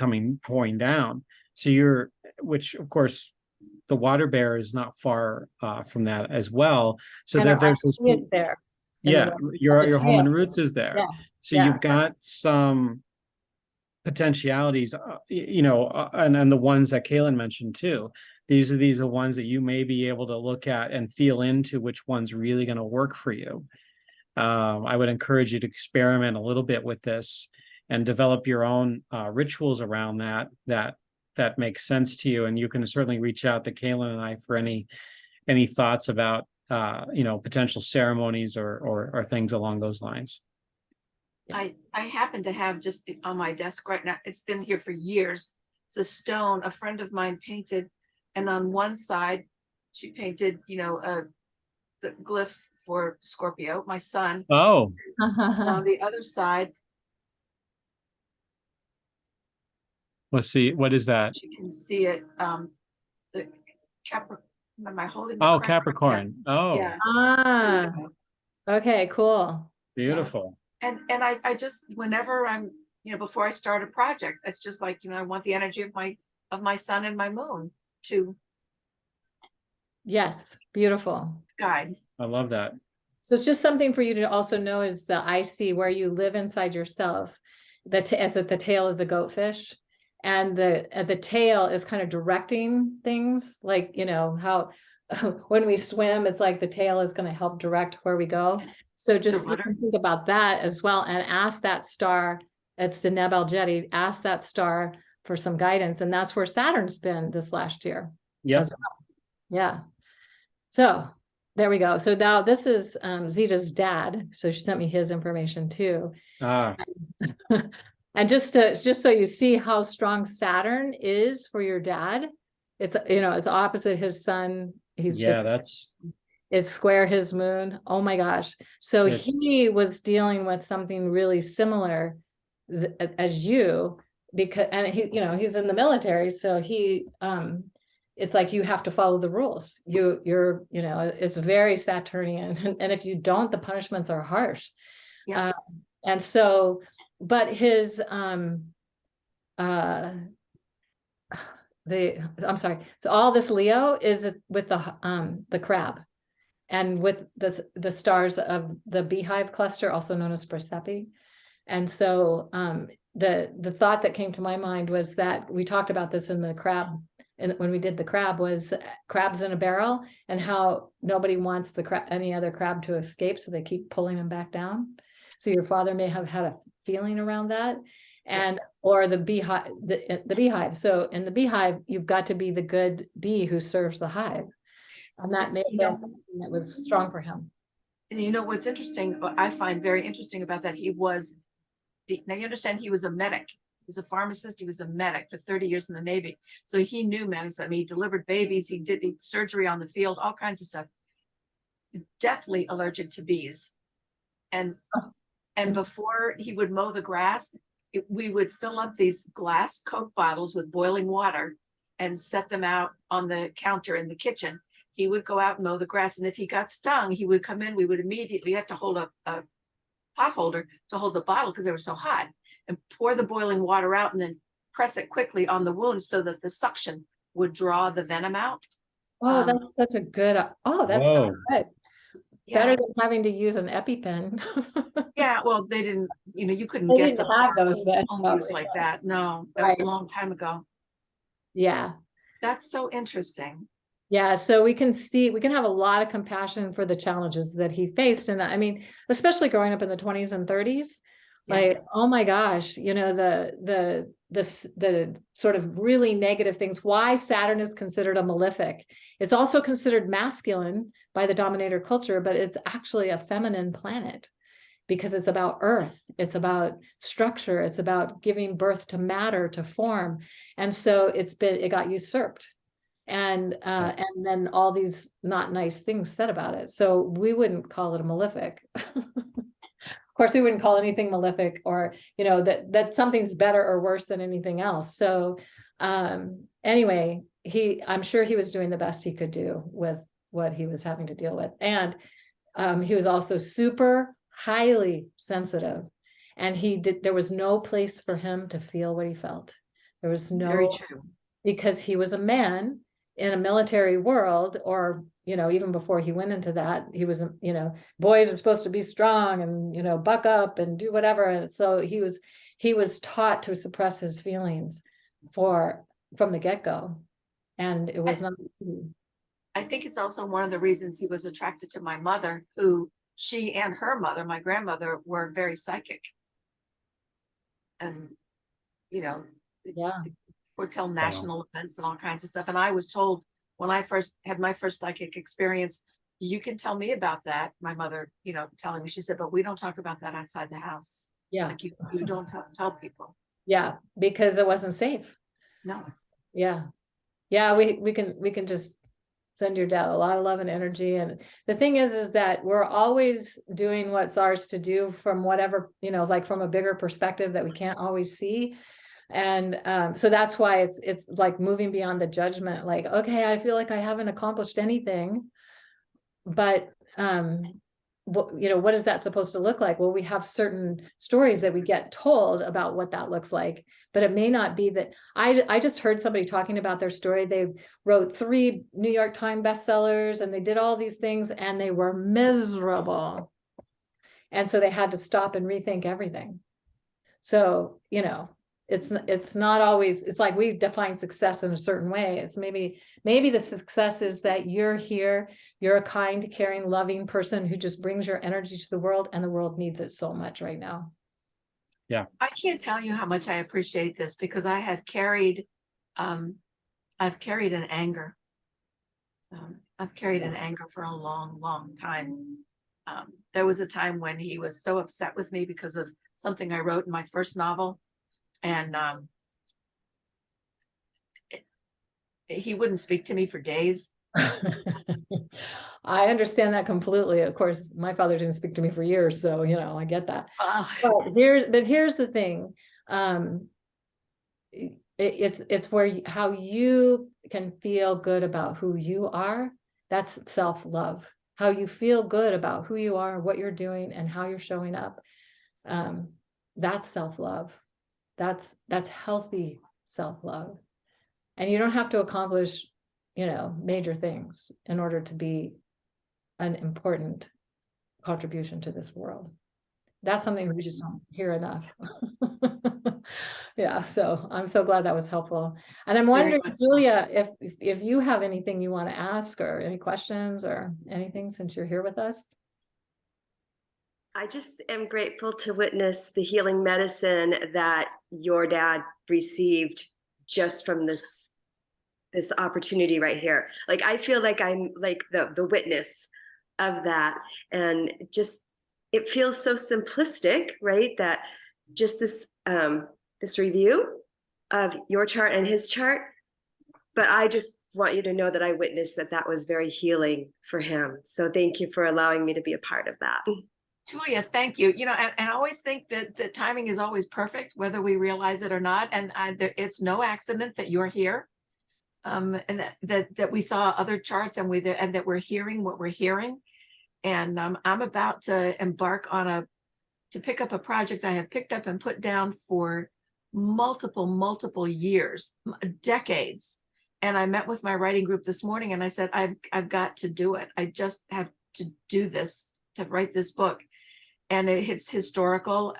pouring down. So which of course the water bear is not far from that as well. So And there's this, it's there. yeah, your home and roots is there. Yeah. So Yeah. you've got some potentialities, and the ones that Kaylin mentioned too. These are ones that you may be able to look at and feel into which one's really going to work for you. I would encourage you to experiment a little bit with this and develop your own rituals around that makes sense to you. And you can certainly reach out to Kaylin and I for any thoughts about potential ceremonies or things along those lines. I happen to have just on my desk right now, it's been here for years. It's a stone a friend of mine painted, and on one side she painted, the glyph for Scorpio, my son. Oh, On the other side, let's see. What is that? you can see it, the Capricorn, am I holding the Oh, correct? Capricorn. Oh, Yeah. Ah, okay, cool. beautiful. And I just, whenever I'm, before I start a project, it's just like, I want the energy of my sun and my moon to Yes, beautiful. guide. I love that. So it's just something for you to also know is the I see where you live inside yourself, as at the tail of the goatfish. And the tail is kind of directing things like, how when we swim, it's like the tail is going to help direct where we go. So just you can think about that as well and ask that star, it's Deneb Al-Jedi, ask that star for some guidance. And that's where Saturn's been this last year. Yes. Well. Yeah. So there we go. So now this is Zita's dad. So she sent me his information too. Ah, And just so you see how strong Saturn is for your dad, it's it's opposite his sun. It's square his moon. Oh my gosh. So he was dealing with something really similar as you, because he's in the military, so he it's like you have to follow the rules. It's very Saturnian, and if you don't, the punishments are harsh. Yeah. And so, but his I'm sorry. So all this Leo is with the crab, and with the stars of the beehive cluster, also known as Persepi. And so the thought that came to my mind was that we talked about this in the crab, and when we did the crab, was crabs in a barrel, and how nobody wants any other crab to escape, so they keep pulling them back down. So your father may have had a feeling around that, or the beehive, the beehive. So in the beehive, you've got to be the good bee who serves the hive, and that may have been that was strong for him. And what's interesting, what I find very interesting about that, now you understand he was a medic. He was a pharmacist. He was a medic for 30 years in the Navy. So he knew medicine. I mean, he delivered babies. He did surgery on the field, all kinds of stuff. Deathly allergic to bees. And before he would mow the grass, we would fill up these glass Coke bottles with boiling water and set them out on the counter in the kitchen. He would go out and mow the grass. And if he got stung, he would come in. We would immediately have to hold up a pot holder to hold the bottle because they were so hot, and pour the boiling water out and then press it quickly on the wound so that the suction would draw the venom out. Oh, that's such a good, that's so good. Yeah. Better than having to use an EpiPen. Yeah, well, they didn't, you couldn't they get didn't have those then. use like that. No, that was a long time ago. Yeah. That's so interesting. Yeah, so we can have a lot of compassion for the challenges that he faced. And I mean, especially growing up in the 20s and 30s, like, oh my gosh, the sort of really negative things, why Saturn is considered a malefic. It's also considered masculine by the dominator culture, but it's actually a feminine planet because it's about earth. It's about structure. It's about giving birth to matter, to form. And so it got usurped. And then all these not nice things said about it. So we wouldn't call it a malefic. Of course, we wouldn't call anything malefic, or that something's better or worse than anything else. So anyway, I'm sure he was doing the best he could do with what he was having to deal with. And he was also super highly sensitive, and there was no place for him to feel what he felt. There was no, very true, because he was a man in a military world, or even before he went into that, he was boys are supposed to be strong and buck up and do whatever. And so he was taught to suppress his feelings from the get-go, and it was not easy. I think it's also one of the reasons he was attracted to my mother, who she and her mother, my grandmother, were very psychic, and foretell national events and all kinds of stuff. And I was told, when I first had my first psychic experience, you can tell me about that. My mother, telling me, she said, but we don't talk about that outside the house. Yeah. Like you don't tell people. Yeah. Because it wasn't safe. No. Yeah. Yeah. We can just Send your dad a lot of love and energy. And the thing is that we're always doing what's ours to do from whatever, like from a bigger perspective that we can't always see. And so that's why it's like moving beyond the judgment, like, okay, I feel like I haven't accomplished anything, but what is that supposed to look like? Well, we have certain stories that we get told about what that looks like, but it may not be that. I just heard somebody talking about their story. They wrote 3 New York Times bestsellers and they did all these things and they were miserable. And so they had to stop and rethink everything. So, it's not always, it's like we define success in a certain way. It's maybe the success is that you're here, you're a kind, caring, loving person who just brings your energy to the world, and the world needs it so much right now. Yeah. I can't tell you how much I appreciate this, because I have carried, I've carried an anger. I've carried an anger for a long, long time. There was a time when he was so upset with me because of something I wrote in my first novel. And he wouldn't speak to me for days. I understand that completely. Of course, my father didn't speak to me for years, so I get that. But here's the thing. It's where how you can feel good about who you are. That's self-love. How you feel good about who you are, what you're doing, and how you're showing up. That's self-love. That's healthy self-love. And you don't have to accomplish, major things in order to be an important contribution to this world. That's something we just don't hear enough. Yeah, so I'm so glad that was helpful. And I'm wondering, Julia, if you have anything you want to ask, or any questions or anything, since you're here with us. I just am grateful to witness the healing medicine that your dad received just from this opportunity right here. Like, I feel like I'm like the witness of that. And just, it feels so simplistic, right? That just this review of your chart and his chart. But I just want you to know that I witnessed that was very healing for him. So thank you for allowing me to be a part of that. Julia, thank you. And I always think that the timing is always perfect, whether we realize it or not. And it's no accident that you're here, and that we saw other charts, and that we're hearing what we're hearing. And I'm about to embark on to pick up a project I have picked up and put down for multiple years, decades. And I met with my writing group this morning, and I said, I've got to do it. I just have to do this, to write this book. And it's historical,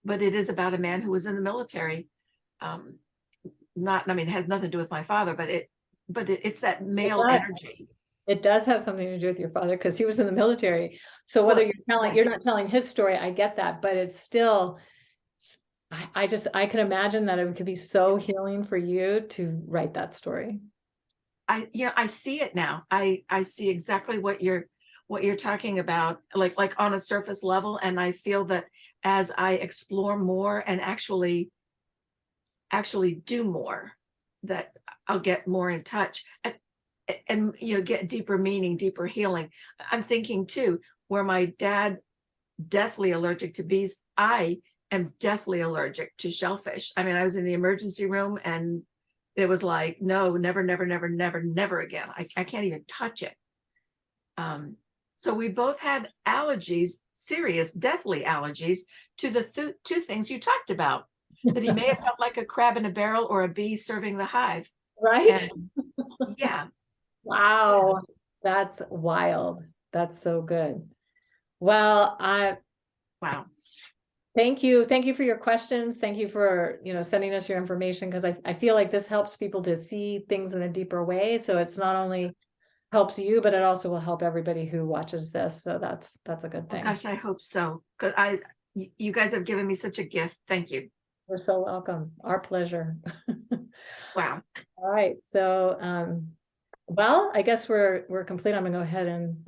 but it is about a man who was in the military. It has nothing to do with my father, but it's that male energy. It does have something to do with your father, because he was in the military. So whether you're not telling his story, I get that, but it's still, I can imagine that it could be so healing for you to write that story. I see it now. I see exactly what you're talking about, like on a surface level. And I feel that as I explore more and actually do more, that I'll get more in touch and get deeper meaning, deeper healing. I'm thinking too, where my dad deathly allergic to bees, I am deathly allergic to shellfish. I mean, I was in the emergency room and it was like, no, never again. I can't even touch it. So we both had allergies, serious, deathly allergies to the 2 things you talked about, that he may have felt like a crab in a barrel or a bee serving the hive. Right? And, yeah. Wow. That's wild. That's so good. Well, wow. Thank you. Thank you for your questions. Thank you for, sending us your information, because I feel like this helps people to see things in a deeper way. So it's not only helps you, but it also will help everybody who watches this. So that's a good thing. Oh, gosh, I hope so. Because you guys have given me such a gift. Thank you. You're so welcome. Our pleasure. Wow. All right. So, well, I guess we're complete. I'm gonna go ahead and